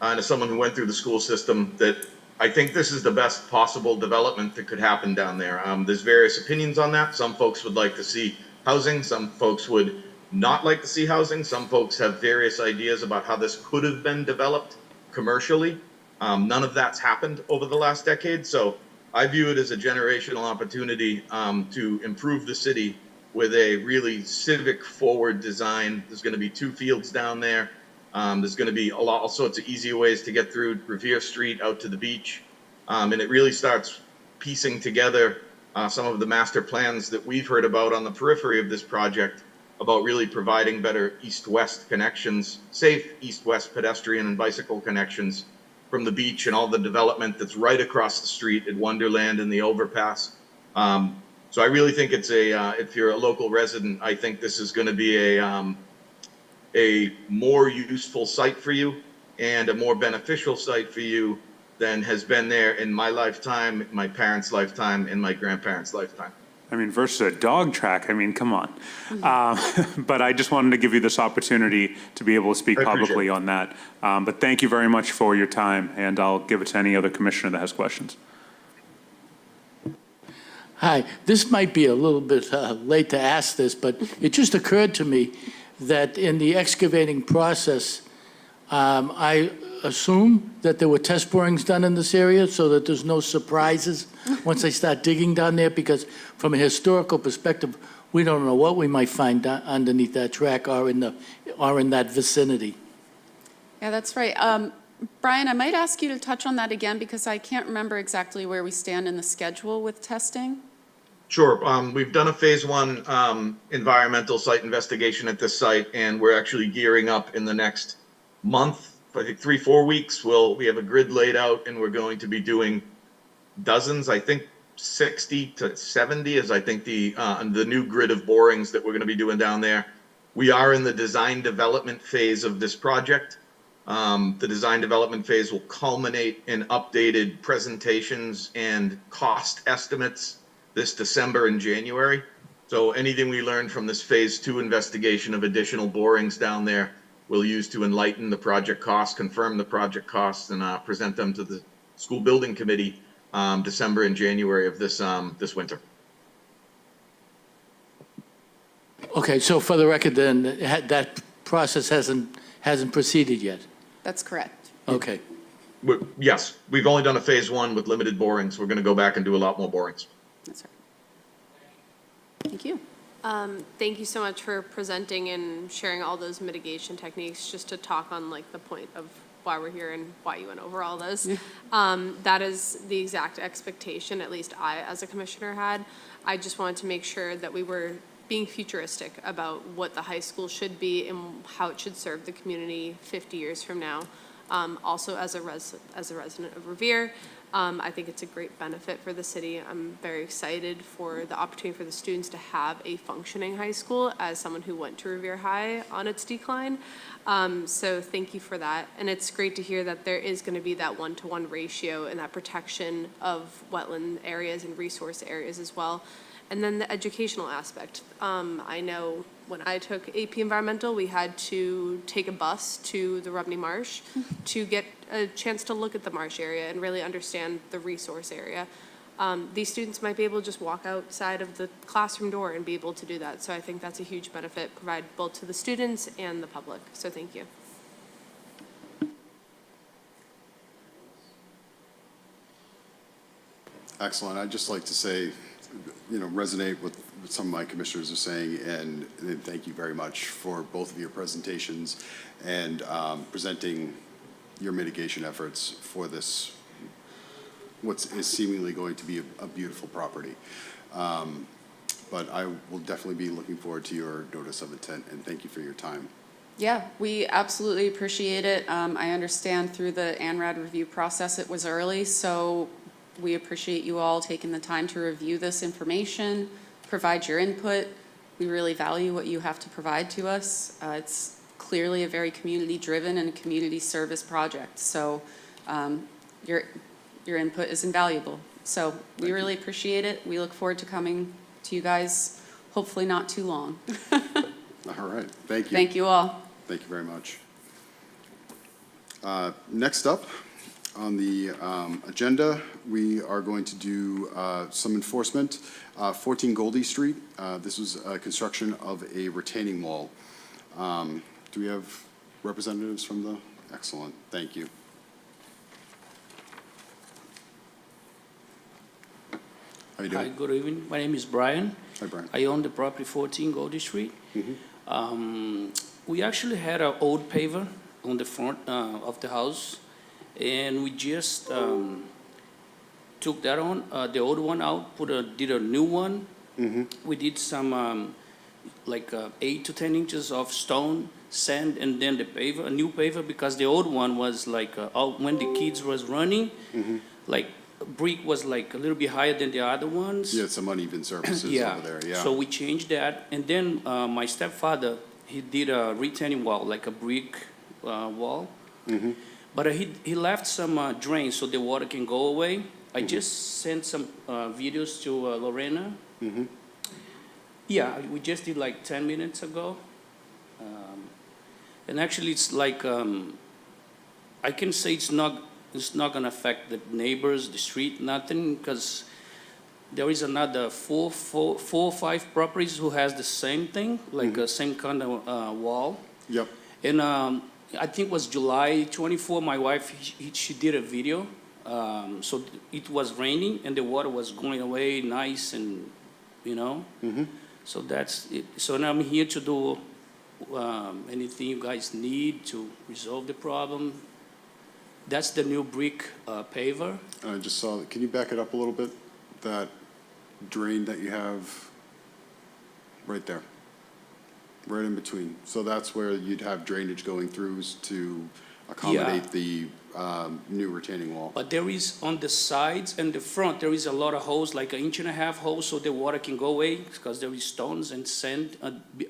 and as someone who went through the school system, that I think this is the best possible development that could happen down there. There's various opinions on that. Some folks would like to see housing. Some folks would not like to see housing. Some folks have various ideas about how this could have been developed commercially. None of that's happened over the last decade. So I view it as a generational opportunity to improve the city with a really civic forward design. There's going to be 2 fields down there. There's going to be all sorts of easy ways to get through Revere Street out to the beach. And it really starts piecing together some of the master plans that we've heard about on the periphery of this project, about really providing better east-west connections, safe east-west pedestrian and bicycle connections from the beach and all the development that's right across the street at Wonderland and the overpass. So I really think it's if you're a local resident, I think this is going to be a more useful site for you and a more beneficial site for you than has been there in my lifetime, my parents' lifetime, and my grandparents' lifetime. I mean, versus a dog track, I mean, come on. But I just wanted to give you this opportunity to be able to speak publicly on that. But thank you very much for your time, and I'll give it to any other commissioner that has questions. Hi, this might be a little bit late to ask this, but it just occurred to me that in the excavating process, I assume that there were test borings done in this area so that there's no surprises once they start digging down there? Because from a historical perspective, we don't know what we might find underneath that track or in that vicinity. Yeah, that's right. Brian, I might ask you to touch on that again because I can't remember exactly where we stand in the schedule with testing. Sure. We've done a phase 1 environmental site investigation at this site, and we're actually gearing up in the next month, I think 3-4 weeks. We have a grid laid out, and we're going to be doing dozens, I think 60 to 70 is I think the new grid of borings that we're going to be doing down there. We are in the design development phase of this project. The design development phase will culminate in updated presentations and cost estimates this December and January. So anything we learned from this phase 2 investigation of additional borings down there, we'll use to enlighten the project costs, confirm the project costs, and present them to the school building committee December and January of this winter. Okay, so for the record then, that process hasn't proceeded yet? That's correct. Okay. Yes, we've only done a phase 1 with limited borings. We're going to go back and do a lot more borings. That's right. Thank you. Thank you so much for presenting and sharing all those mitigation techniques, just to talk on like the point of why we're here and why you went over all those. That is the exact expectation, at least I, as a commissioner, had. I just wanted to make sure that we were being futuristic about what the high school should be and how it should serve the community 50 years from now. Also, as a resident of Revere, I think it's a great benefit for the city. I'm very excited for the opportunity for the students to have a functioning high school as someone who went to Revere High on its decline. So thank you for that. And it's great to hear that there is going to be that 1-to-1 ratio and that protection of wetland areas and resource areas as well. And then the educational aspect. I know when I took AP Environmental, we had to take a bus to the Rubney Marsh to get a chance to look at the marsh area and really understand the resource area. These students might be able to just walk outside of the classroom door and be able to do that. So I think that's a huge benefit provided both to the students and the public. So thank you. Excellent. I'd just like to say, resonate with what some of my commissioners are saying, and thank you very much for both of your presentations and presenting your mitigation efforts for this, what is seemingly going to be a beautiful property. But I will definitely be looking forward to your notice of intent, and thank you for your time. Yeah, we absolutely appreciate it. I understand through the ANRAD review process it was early, so we appreciate you all taking the time to review this information, provide your input. We really value what you have to provide to us. It's clearly a very community-driven and community service project, so your input is invaluable. So we really appreciate it. We look forward to coming to you guys, hopefully not too long. All right. Thank you. Thank you all. Thank you very much. Next up on the agenda, we are going to do some enforcement. 14 Goldie Street. This was construction of a retaining wall. Do we have representatives from the? Excellent. Thank you. How you doing? Hi, good evening. My name is Brian. Hi, Brian. I own the property 14 Goldie Street. We actually had an old paver on the front of the house, and we just took that on, the old one out, did a new one. We did some like 8 to 10 inches of stone, sand, and then the paver, a new paver, because the old one was like when the kids was running, like brick was like a little bit higher than the other ones. Yeah, some uneven surfaces Yeah. over there. Yeah. So we changed that, and then my stepfather, he did a retaining wall, like a brick wall. But he left some drains so the water can go away. I just sent some videos to Lorena. Yeah, we just did like 10 minutes ago. And actually it's like, I can say it's not gonna affect the neighbors, the street, nothing, because there is another four or five properties who has the same thing, like same kind of wall. Yep. And I think it was July 24, my wife, she did a video. So it was raining and the water was going away nice and, you know? So that's it. So now I'm here to do anything you guys need to resolve the problem. That's the new brick paver. I just saw, can you back it up a little bit? That drain that you have right there, right in between. So that's where you'd have drainage going through to accommodate the new retaining wall. But there is on the sides and the front, there is a lot of holes, like 1.5 inch holes, so the water can go away because there is stones and sand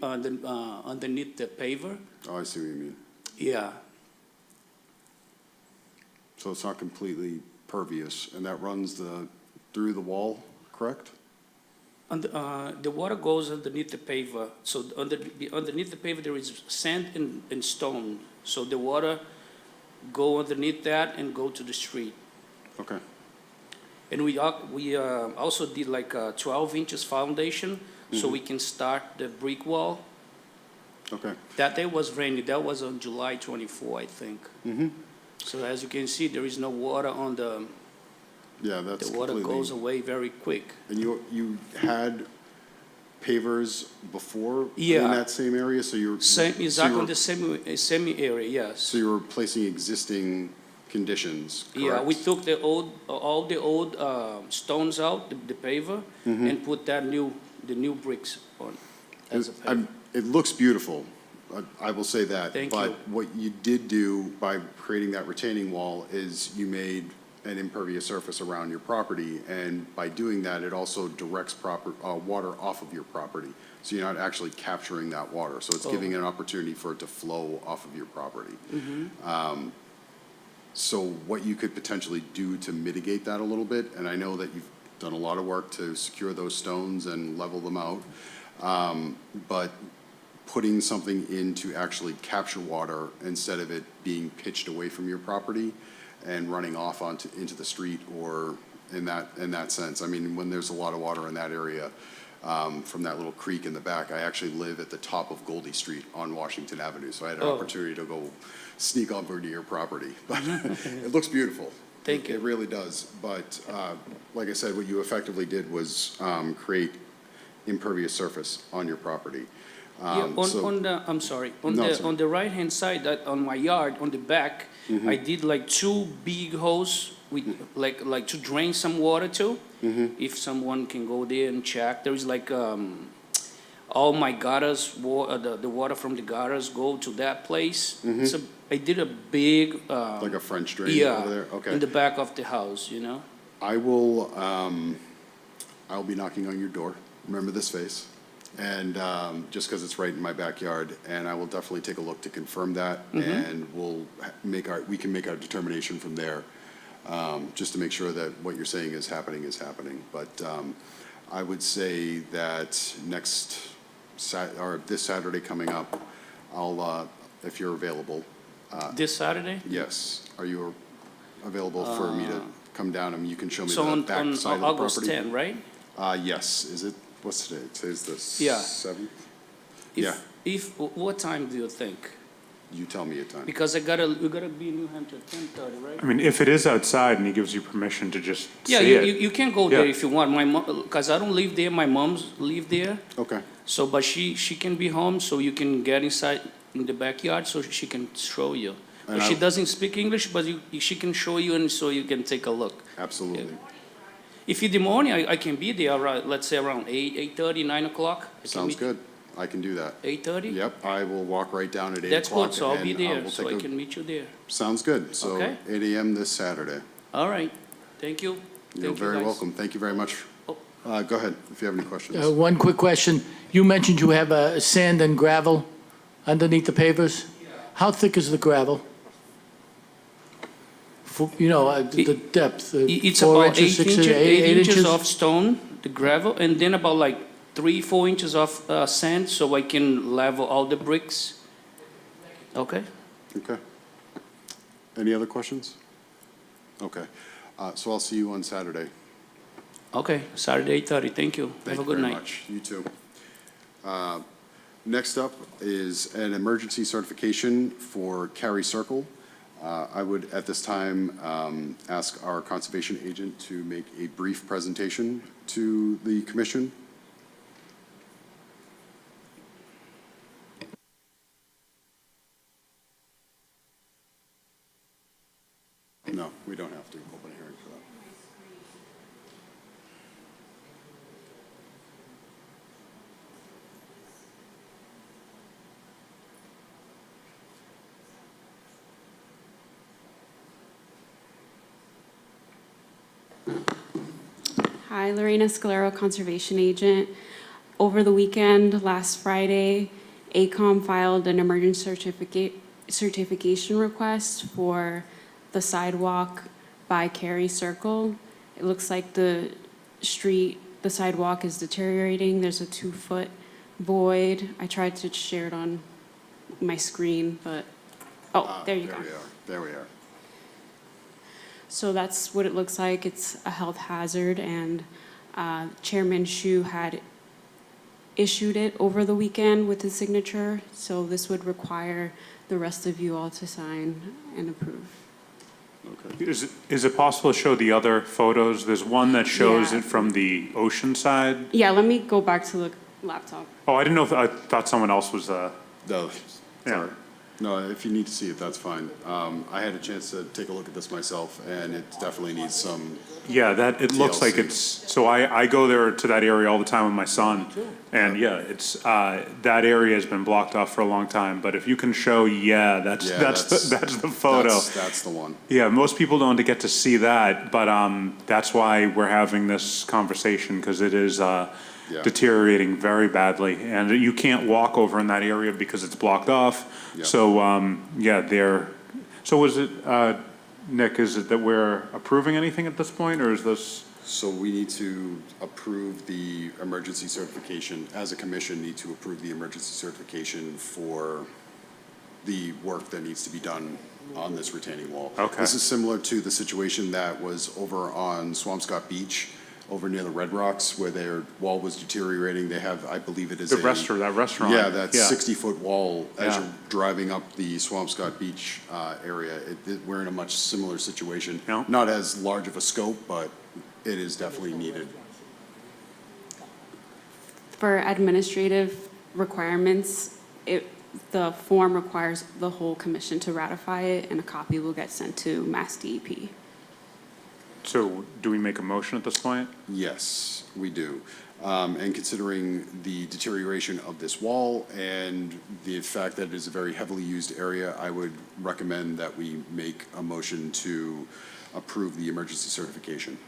underneath the paver. Oh, I see what you mean. Yeah, So it's not completely pervious, and that runs through the wall, correct? and the water goes underneath the paver. So underneath the paver, there is sand and stone. So the water go underneath that and go to the street. Okay. And we also did like a 12 inches foundation, so we can start the brick wall. Okay. That day was rainy. That was on July 24, I think. So as you can see, there is no water on the. Yeah, that's The water completely. goes away very quick. And you had pavers before in Yeah. that same area, so you're. Same, so exactly you're- on the same area, yes. So you're replacing existing conditions, correct? Yeah, we took all the old stones out, the paver, and put the new bricks on as a paver. It looks beautiful, I will say that. Thank But you. what you did do by creating that retaining wall is you made an impervious surface around your property, and by doing that, it also directs water off of your property. So you're not actually capturing that water, so it's giving an opportunity for it to flow off of your property. So what you could potentially do to mitigate that a little bit, and I know that you've done a lot of work to secure those stones and level them out, but putting something in to actually capture water instead of it being pitched away from your property and running off into the street or in that sense. I mean, when there's a lot of water in that area, from that little creek in the back, I actually live at the top of Goldie Street on Washington Avenue, so I had an opportunity to go sneak over to your property. But it looks beautiful. Thank you. It really does. But like I said, what you effectively did was create impervious surface on your property. Yeah, I'm sorry, No, sorry. on the right-hand side, that on my yard, on the back, I did like 2 big holes with, like to drain some water to. If someone can go there and check, there is like, all my gutters, the water from the gutters go to that place. I did a big, Like a French drain yeah, over there? Okay. in the back of the house, you know? I will, I'll be knocking on your door. Remember this face. And just because it's right in my backyard, and I will definitely take a look to confirm that, and we can make our determination from there, just to make sure that what you're saying is happening. But I would say that this Saturday coming up, I'll, if you're available. This Saturday? Yes. Are you available for me to come down and you can show me So the back on side of the property? August 10, right? Yes. Is it, what's today? Today's the Yeah. 7th? If- Yeah. What time do you think? You tell me a time. Because we gotta be in New Hampshire at 10:30, right? I mean, if it is outside and he gives you permission to just Yeah, see it. you can go there Yeah. if you want. My mom, because I don't live there, my mom's live there. Okay. So, but she can be home, so you can get inside in the backyard, so she can show you. And But she I- doesn't speak English, but she can show you, and so you can take a look. Absolutely. If in the morning, I can be there, let's say around 8:30, 9 o'clock. Sounds good. I can do that. 8:30? Yep, I will walk right down at 8 That's o'clock. good, so I'll be and there, will so take I a- can meet you there. Sounds good. So Okay. 8 AM this Saturday. All right, thank you. You're Thank you, very guys. welcome. Thank you very much. Oh. Go ahead, if you have any questions. One quick question. You mentioned you have sand and gravel underneath the pavers? How thick is the gravel? The depth? It's 4 about inches, 8 6 inches, 8 inches inches? of stone, the gravel, and then about like 3-4 inches of sand, so I can level all the bricks. Okay? Okay. Any other questions? Okay. So I'll see you on Saturday. Okay, Saturday, 8:30, thank you. Thank Have a you good very night. much. You too. Next up is an emergency certification for Cary Circle. I would, at this time, ask our conservation agent to make a brief presentation to the commission. No, we don't have to open a hearing for that. Hi, Lorena Scalero, Conservation Agent. Over the weekend, last Friday, AECOM filed an emergency certification request for the sidewalk by Cary Circle. It looks like the sidewalk is deteriorating. There's a 2-foot void. I tried to share it on my screen, but, there you go. There we are. So that's what it looks like. It's a health hazard, and Chairman Shu had issued it over the weekend with his signature, so this would require the rest of you all to sign and approve. Okay. Is it possible to show the other photos? There's one that shows Yeah. it from the ocean side. Yeah, let me go back to the laptop. Oh, I didn't know if, I thought someone else was, No, Yeah. sorry. No, if you need to see it, that's fine. I had a chance to take a look at this myself, and it definitely needs some, yeah, that, it looks like TLC. it's, so I go there to that area all the time with my son. And yeah, it's, that area has been blocked off for a long time, but if you can show, that's the photo. that's the one. Yeah, most people don't get to see that, but that's why we're having this conversation, because it is Yeah. deteriorating very badly. And you can't walk over in that area because it's blocked off. Yeah. So, so is it, Nick, is it that we're approving anything at this point, or is this? So we need to approve the emergency certification, as a commission, need to approve the emergency certification for the work that needs to be done on this retaining wall. Okay. This is similar to the situation that was over on Swampscott Beach, over near the Red Rocks, where their wall was deteriorating. They have, I believe it is The restaurant, that restaurant. Yeah, that 60-foot wall as Yeah. you're driving up the Swampscott Beach area. We're in a much similar situation. Yeah. Not as large of a scope, but it is definitely needed. For administrative requirements, the form requires the whole commission to ratify it, and a copy will get sent to Mass DEP. So do we make a motion at this point? Yes, we do. And considering the deterioration of this wall and the fact that it is a very heavily used area, I would recommend that we make a motion to approve the emergency certification.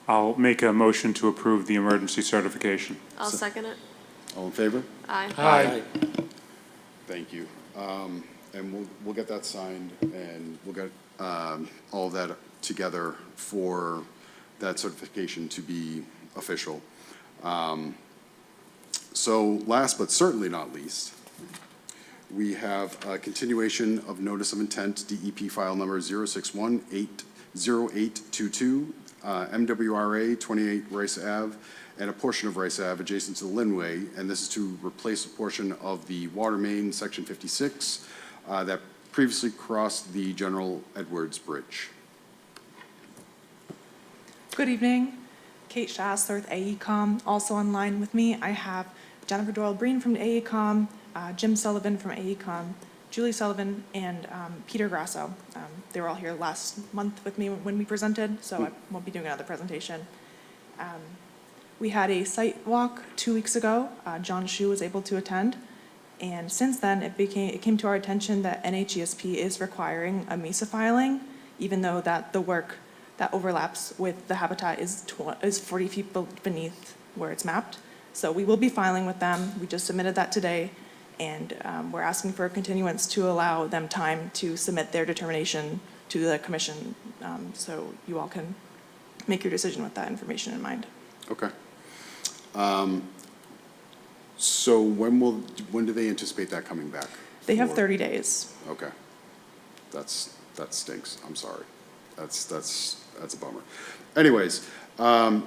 I'll make a motion to approve the emergency certification. I'll second it. All in favor? Aye. Aye. Thank you. And we'll get that signed, and we'll get all of that together for that certification to be official. So last but certainly not least, we have a continuation of notice of intent, DEP file number 061-80822, MWRA 28 Rice Ave, and a portion of Rice Ave adjacent to the Linway, and this is to replace a portion of the water main, section 56, that previously crossed the General Edwards Bridge. Good evening. Kate Schassler with AECom. Also online with me, I have Jennifer Doyle-Breen from AECom, Jim Sullivan from AECom, Julie Sullivan, and Peter Grasso. They were all here last month with me when we presented, so I won't be doing another presentation. We had a site walk 2 weeks ago. John Shu was able to attend. And since then, it came to our attention that NHESP is requiring a MESA filing, even though that the work that overlaps with the habitat is 40 feet beneath where it's mapped. So we will be filing with them. We just submitted that today, and we're asking for a continuance to allow them time to submit their determination to the commission, so you all can make your decision with that information in mind. Okay. So when do they anticipate that coming back? They have for- 30 days. Okay. That stinks. I'm sorry. That's a bummer. Anyways,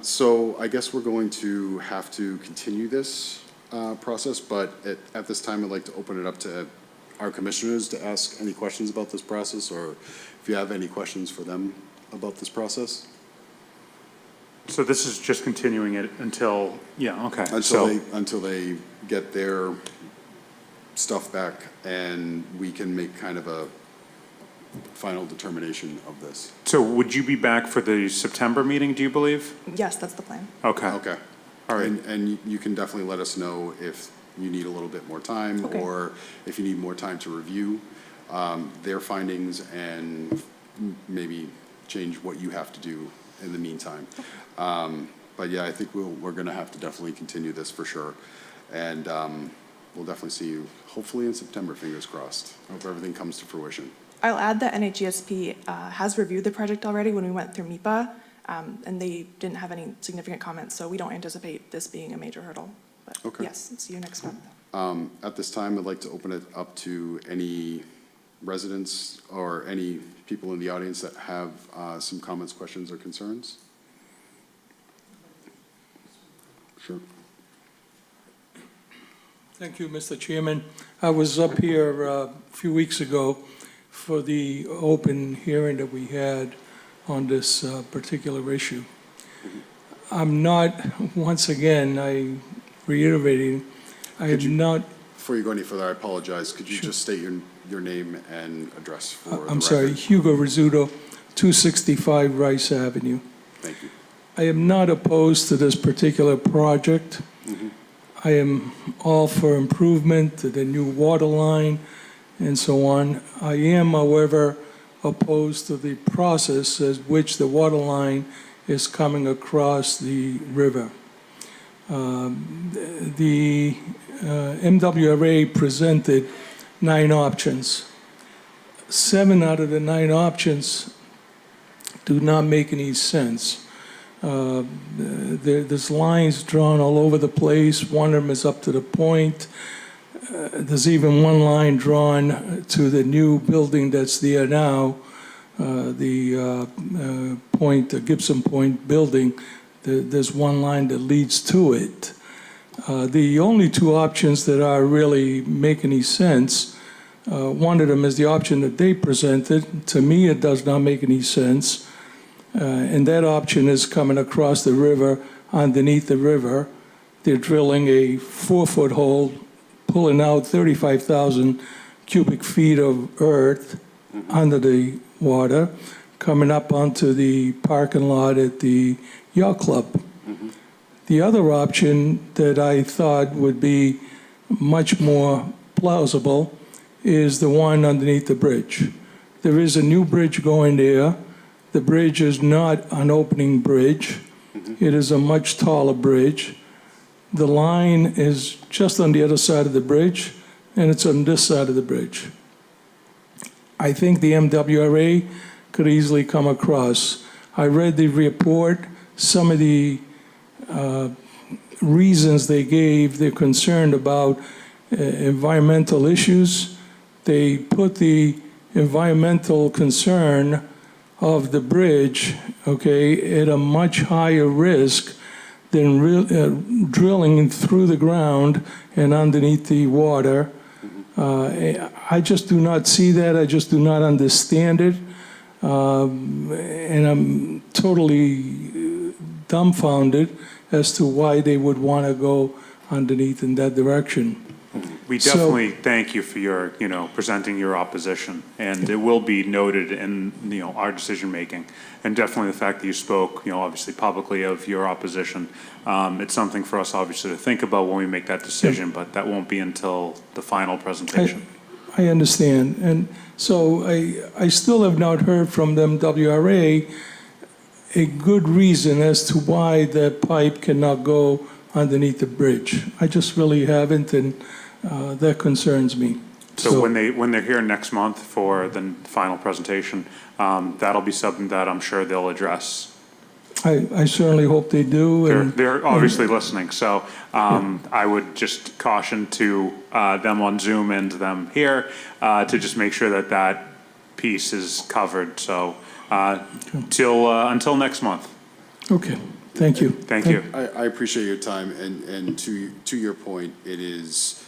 so I guess we're going to have to continue this process, but at this time, I'd like to open it up to our commissioners to ask any questions about this process, or if you have any questions for them about this process. So this is just continuing it until, yeah, okay. Until they get their stuff back and we can make kind of a final determination of this. So would you be back for the September meeting, do you believe? Yes, that's the plan. Okay. Okay. All right. And you can definitely let us know if you need a little bit more time, Okay. or if you need more time to review their findings and maybe change what you have to do in the meantime. But yeah, I think we're gonna have to definitely continue this for sure. And we'll definitely see you, hopefully in September, fingers crossed. Hope everything comes to fruition. I'll add that NHESP has reviewed the project already when we went through MIPA, and they didn't have any significant comments, so we don't anticipate this being a major hurdle. But Okay. yes, see you next month. At this time, I'd like to open it up to any residents or any people in the audience that have some comments, questions, or concerns. Sure. Thank you, Mr. Chairman. I was up here a few weeks ago for the open hearing that we had on this particular issue. I'm not, once again, reiterating, I am not. Before you go any further, I apologize. Could you just state your name and address for the record? I'm sorry, Hugo Rizzuto, 265 Rice Avenue. Thank you. I am not opposed to this particular project. I am all for improvement to the new water line and so on. I am, however, opposed to the process as which the water line is coming across the river. The MWRA presented 9 options. 7 out of the 9 options do not make any sense. There's lines drawn all over the place. One of them is up to the point. There's even one line drawn to the new building that's there now, the Gibson Point building. There's one line that leads to it. The only 2 options that are really make any sense, one of them is the option that they presented. To me, it does not make any sense. And that option is coming across the river, underneath the river. They're drilling a 4-foot hole, pulling out 35,000 cubic feet of earth under the water, coming up onto the parking lot at the yacht club. The other option that I thought would be much more plausible is the one underneath the bridge. There is a new bridge going there. The bridge is not an opening bridge. It is a much taller bridge. The line is just on the other side of the bridge, and it's on this side of the bridge. I think the MWRA could easily come across. I read the report. Some of the reasons they gave, they're concerned about environmental issues. They put the environmental concern of the bridge, okay, at a much higher risk than drilling through the ground and underneath the water. I just do not see that. I just do not understand it. And I'm totally dumbfounded as to why they would want to go underneath in that direction. We definitely thank you for your, presenting your opposition, and it will be noted in, our decision-making. And definitely the fact that you spoke, obviously publicly of your opposition. It's something for us, obviously, to think about when we make that decision, but that won't be until the final presentation. I understand. And so I still have not heard from them, WRA, a good reason as to why that pipe cannot go underneath the bridge. I just really haven't, and that concerns me. So when they're here next month for the final presentation, that'll be something that I'm sure they'll address. I certainly hope they do. They're obviously listening, so I would just caution to them on Zoom and them here to just make sure that that piece is covered. So until next month. Okay. Thank you. Thank you. I appreciate your time, and to your point, it is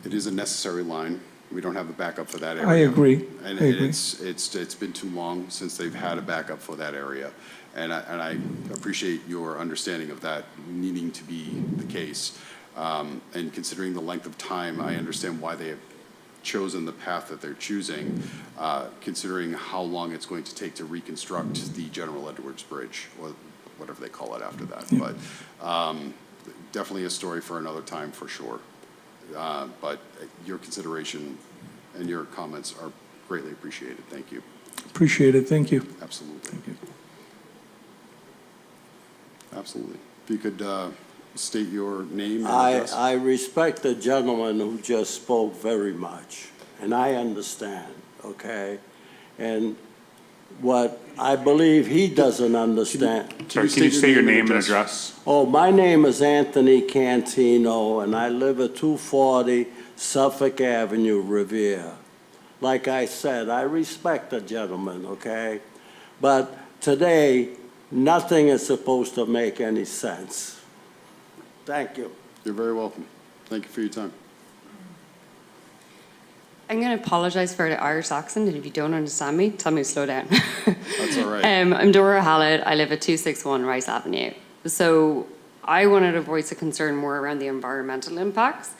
a necessary line. We don't have a backup for that area. I agree. And I agree. it's been too long since they've had a backup for that area. And I appreciate your understanding of that needing to be the case. And considering the length of time, I understand why they have chosen the path that they're choosing, considering how long it's going to take to reconstruct the General Edwards Bridge, or whatever they call it after that. But definitely a story for another time, for sure. But your consideration and your comments are greatly appreciated. Thank you. Appreciate it. Thank you. Absolutely. Thank you. Absolutely. If you could state your name and address. I respect the gentleman who just spoke very much, and I understand, okay? And what I believe he doesn't understand. Sorry, can you state your name and address? Oh, my name is Anthony Cantino, and I live at 240 Suffolk Avenue, Revere. Like I said, I respect the gentleman, okay? But today, nothing is supposed to make any sense. Thank you. You're very welcome. Thank you for your time. I'm going to apologize for the Irish accent, and if you don't understand me, tell me to slow down. That's all right. I'm Dora Hallett. I live at 261 Rice Avenue. So I wanted to voice a concern more around the environmental impacts.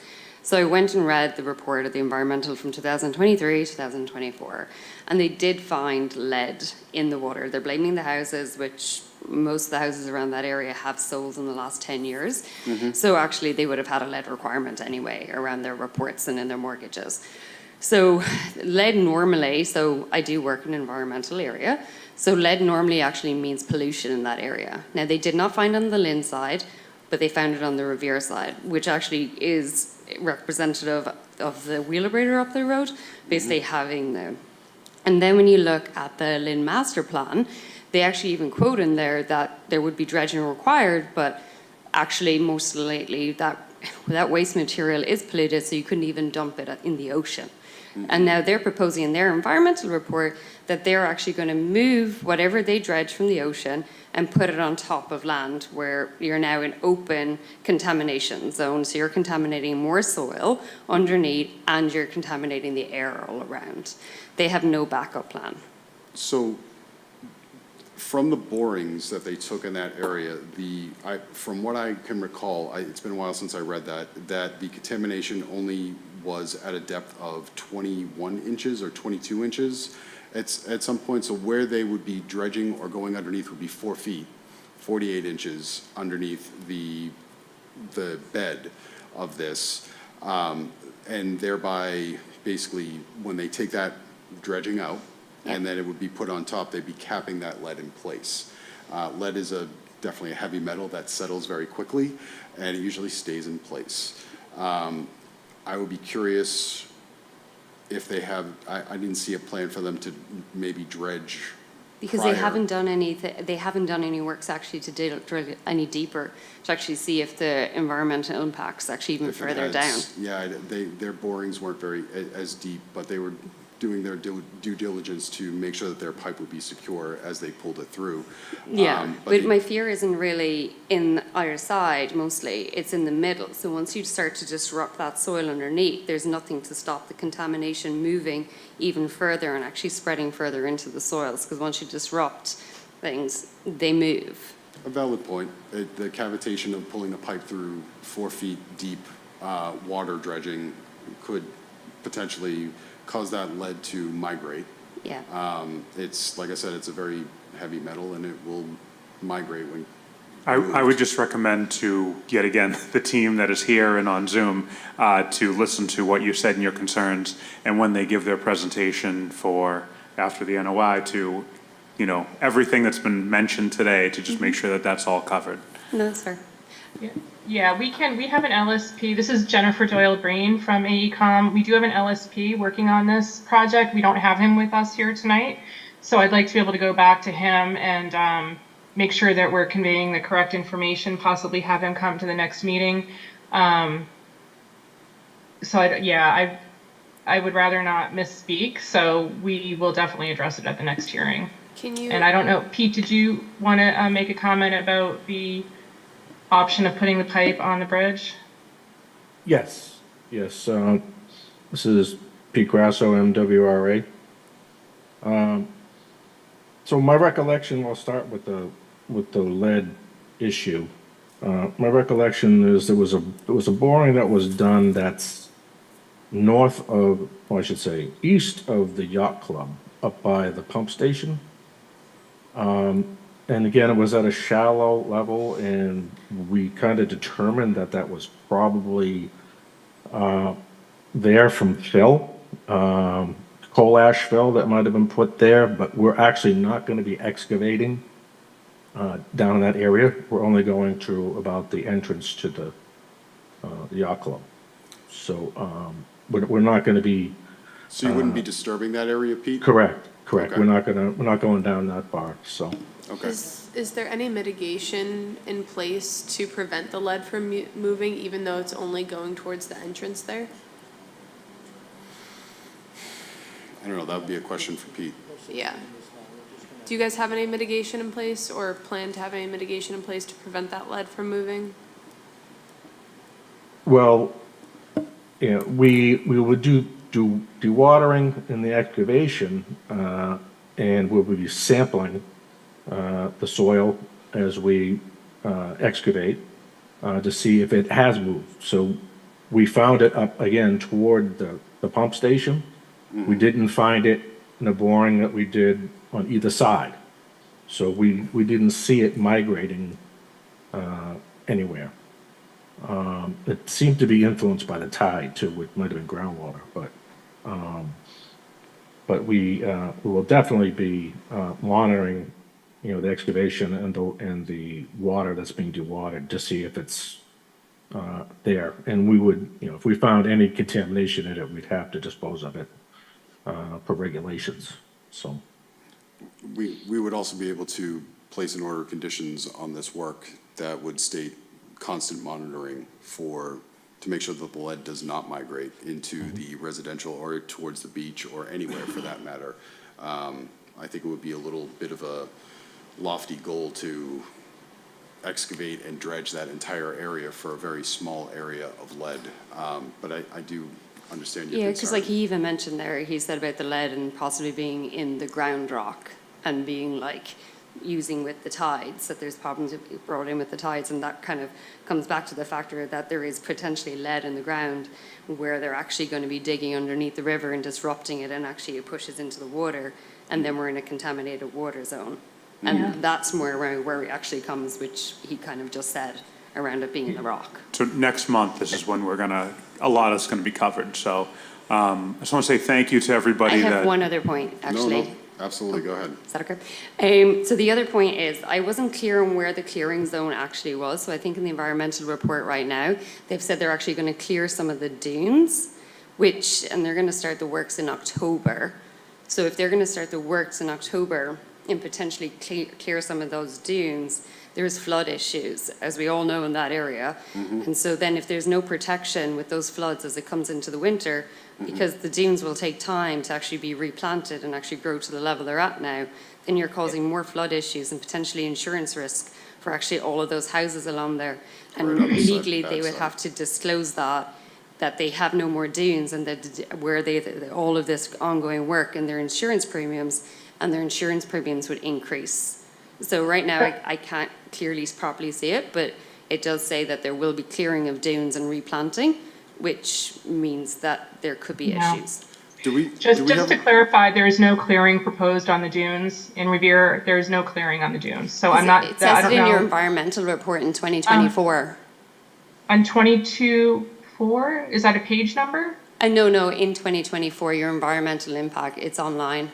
So I went and read the report of the environmental from 2023, 2024, and they did find lead in the water. They're blaming the houses, which most of the houses around that area have sold in the last 10 years. So actually they would have had a lead requirement anyway around their reports and in their mortgages. So lead normally, so I do work in an environmental area, so lead normally actually means pollution in that area. Now they did not find it on the Lynn side, but they found it on the Revere side, which actually is representative of the Wheelabrator up the road, basically having the... And then when you look at the Lynn master plan, they actually even quote in there that there would be dredging required, but actually most lately that waste material is polluted, so you couldn't even dump it in the ocean. And now they're proposing in their environmental report that they're actually going to move whatever they dredge from the ocean and put it on top of land where you're now in open contamination zone. So you're contaminating more soil underneath and you're contaminating the air all around. They have no backup plan. So from the borings that they took in that area, from what I can recall, it's been a while since I read that the contamination only was at a depth of 21 inches or 22 inches. It's at some point, so where they would be dredging or going underneath would be 4 feet, 48 inches underneath the bed of this. And thereby, basically, when they take that dredging out, and then it would be put on top, they'd be capping that lead in place. Lead is definitely a heavy metal that settles very quickly, and it usually stays in place. I would be curious if they have, I didn't see a plan for them to maybe dredge Because prior. they haven't done any works actually to drill any deeper to actually see if the environmental impacts actually even If it further down. has- Yeah, their borings weren't very, as deep, but they were doing their due diligence to make sure that their pipe would be secure as they pulled it through. Yeah, but they- my fear isn't really in either side mostly, it's in the middle. So once you start to disrupt that soil underneath, there's nothing to stop the contamination moving even further and actually spreading further into the soils. Because once you disrupt things, they move. A valid point. The cavitation of pulling a pipe through 4 feet deep water dredging could potentially cause that lead to migrate. Yeah. It's, like I said, it's a very heavy metal and it will migrate when. I would just recommend to, yet again, the team that is here and on Zoom, to listen to what you said and your concerns, and when they give their presentation for, after the NOI, to, everything that's been mentioned today, to just make sure that that's all covered. No, that's fair. Yeah, we have an LSP. This is Jennifer Doyle Breen from AECom. We do have an LSP working on this project. We don't have him with us here tonight. So I'd like to be able to go back to him and make sure that we're conveying the correct information, possibly have him come to the next meeting. I would rather not misspeak, so we will definitely address it at the next hearing. Can you? And I don't know, Pete, did you want to make a comment about the option of putting the pipe on the bridge? Yes, yes. This is Pete Grasso, MWRA. So my recollection, I'll start with the lead issue. My recollection is there was a boring that was done that's north of, or I should say, east of the yacht club, up by the pump station. And again, it was at a shallow level, and we kind of determined that that was probably there from fill, coal ash fill that might have been put there, but we're actually not going to be excavating down in that area. We're only going to about the entrance to the yacht club. So we're not going to be. So you wouldn't be disturbing that area, Pete? Correct. Okay. We're not going down that far. So. Okay. Is there any mitigation in place to prevent the lead from moving, even though it's only going towards the entrance there? I don't know, that would be a question for Pete. Yeah. Do you guys have any mitigation in place or plan to have any mitigation in place to prevent that lead from moving? Well, yeah, we would do dewatering in the excavation, and we would be sampling the soil as we excavate to see if it has moved. So we found it up again toward the pump station. We didn't find it in a boring that we did on either side. So we didn't see it migrating anywhere. It seemed to be influenced by the tide too, which might have been groundwater, but we will definitely be monitoring, the excavation and the water that's being dewatered to see if it's there. And we would, if we found any contamination in it, we'd have to dispose of it per regulations. So We would also be able to place an order of conditions on this work that would state constant monitoring to make sure that the lead does not migrate into the residential or towards the beach or anywhere for that matter. I think it would be a little bit of a lofty goal to excavate and dredge that entire area for a very small area of lead. But I do understand your concern. Yeah, because like he even mentioned there, he said about the lead and possibly being in the ground rock and being like using with the tides, that there's problems brought in with the tides, and that kind of comes back to the factor that there is potentially lead in the ground where they're actually going to be digging underneath the river and disrupting it, and actually it pushes into the water, and then we're in a contaminated water zone. And that's more where it actually comes, which he kind of just said, around it being in the rock. So next month, this is when a lot is gonna be covered, so, I just wanna say thank you to everybody I that. have one other point, actually. No, absolutely, go ahead. Is that okay? So the other point is, I wasn't clear on where the clearing zone actually was, so I think in the environmental report right now, they've said they're actually gonna clear some of the dunes, and they're gonna start the works in October. So if they're gonna start the works in October and potentially clear some of those dunes, there's flood issues, as we all know in that area. And so then if there's no protection with those floods as it comes into the winter, because the dunes will take time to actually be replanted and actually grow to the level they're at now, then you're causing more flood issues and potentially insurance risk for actually all of those houses along there. And Right on the side, legally, they would backside. have to disclose that they have no more dunes, and that all of this ongoing work and their insurance premiums would increase. So right now, I can't clearly properly see it, but it does say that there will be clearing of dunes and replanting, which means that there could be Yeah. issues. Just to clarify, there is no clearing proposed on the dunes in Revere. There is no clearing on the dunes. So I'm not. It I says don't it in your know. environmental report in 2024. On 22.4, is that a page number? No, in 2024, your environmental impact, it's online.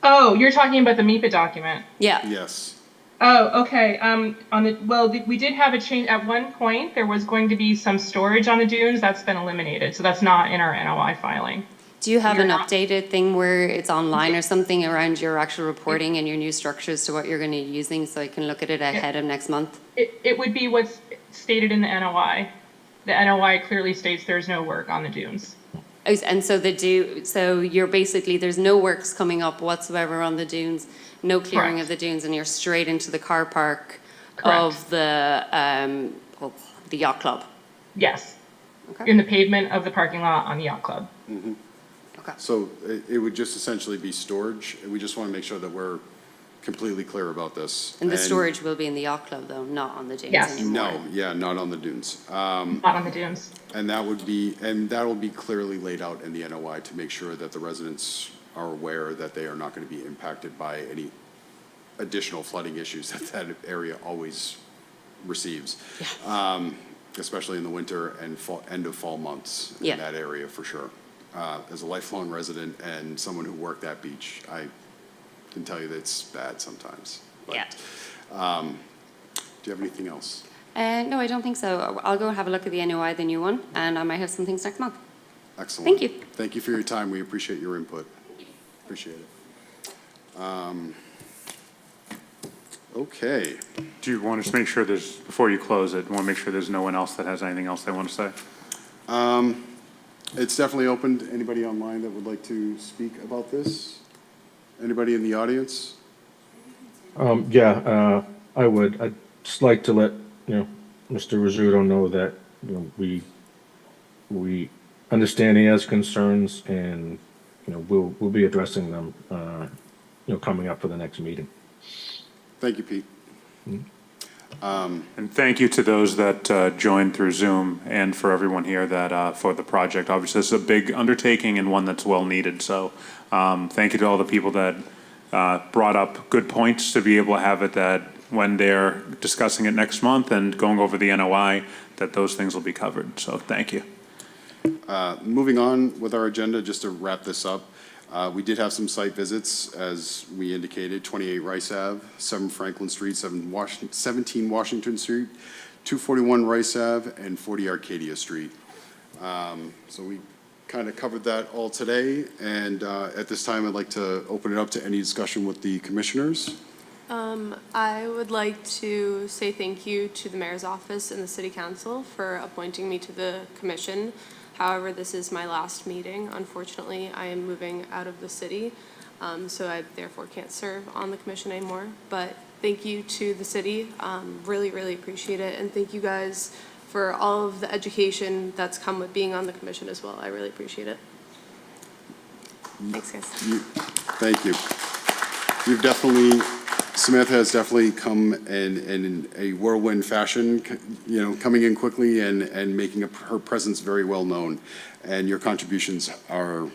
Oh, you're talking about the MIPA document. Yeah. Yes. Oh, okay. We did have a change at one point. There was going to be some storage on the dunes. That's been eliminated, so that's not in our NOI filing. Do you have an updated thing where it's online or something around your actual reporting and your new structures to what you're going to be using, so I can look at it ahead of next month? It would be what's stated in the NOI. The NOI clearly states there's no work on the dunes. And so you're basically, there's no works coming up whatsoever on the dunes, no clearing Correct. of the dunes, and you're straight into the car park Correct. of the yacht club. Yes. Okay. In the pavement of the parking lot on the yacht club. So it would just essentially be storage, and we just want to make sure that we're completely clear about this. And the storage will be in the yacht club though, not on the dunes Yes. anymore. No, yeah, not on the dunes. Not on the dunes. And that will be clearly laid out in the NOI to make sure that the residents are aware that they are not going to be impacted by any additional flooding issues that that area always receives. Especially in the winter and end of fall months Yeah. in that area for sure. As a lifelong resident and someone who worked that beach, I can tell you that it's bad sometimes. But, Yeah. do you have anything else? No, I don't think so. I'll go have a look at the NOI, the new one, and I might have some things next month. Excellent. Thank you. Thank you for your time. We appreciate your input. Appreciate it. Okay. Do you want to just make sure there's, before you close it, want to make sure there's no one else that has anything else they want to say? It's definitely open to anybody online that would like to speak about this. Anybody in the audience? Yeah, I would. I'd just like to let, Mr. Rizzuto know that, we understand he has concerns and, we'll be addressing them, coming up for the next meeting. Thank you, Pete. And thank you to those that joined through Zoom and for everyone here that, for the project. Obviously, this is a big undertaking and one that's well needed. So thank you to all the people that brought up good points to be able to have it that when they're discussing it next month and going over the NOI, that those things will be covered. So thank you. Moving on with our agenda, just to wrap this up, we did have some site visits, as we indicated, 28 Rice Ave, 7 Franklin Street, 17 Washington Street, 241 Rice Ave, and 40 Arcadia Street. So we kind of covered that all today, and at this time, I'd like to open it up to any discussion with the commissioners. I would like to say thank you to the mayor's office and the city council for appointing me to the commission. However, this is my last meeting. Unfortunately, I am moving out of the city, so I therefore can't serve on the commission anymore. But thank you to the city. Really, really appreciate it. And thank you guys for all of the education that's come with being on the commission as well. I really appreciate it. Thanks, guys. Thank you. You've definitely, Samantha has definitely come in a whirlwind fashion, coming in quickly and making her presence very well known. And your contributions are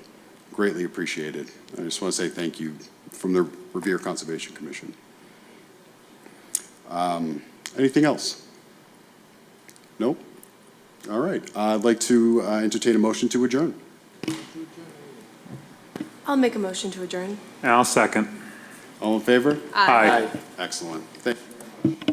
greatly appreciated. I just want to say thank you from the Revere Conservation Commission. Anything else? Nope? All right. I'd like to entertain a motion to adjourn. I'll make a motion to adjourn. And I'll second. All in favor? Aye. Excellent. Thank you.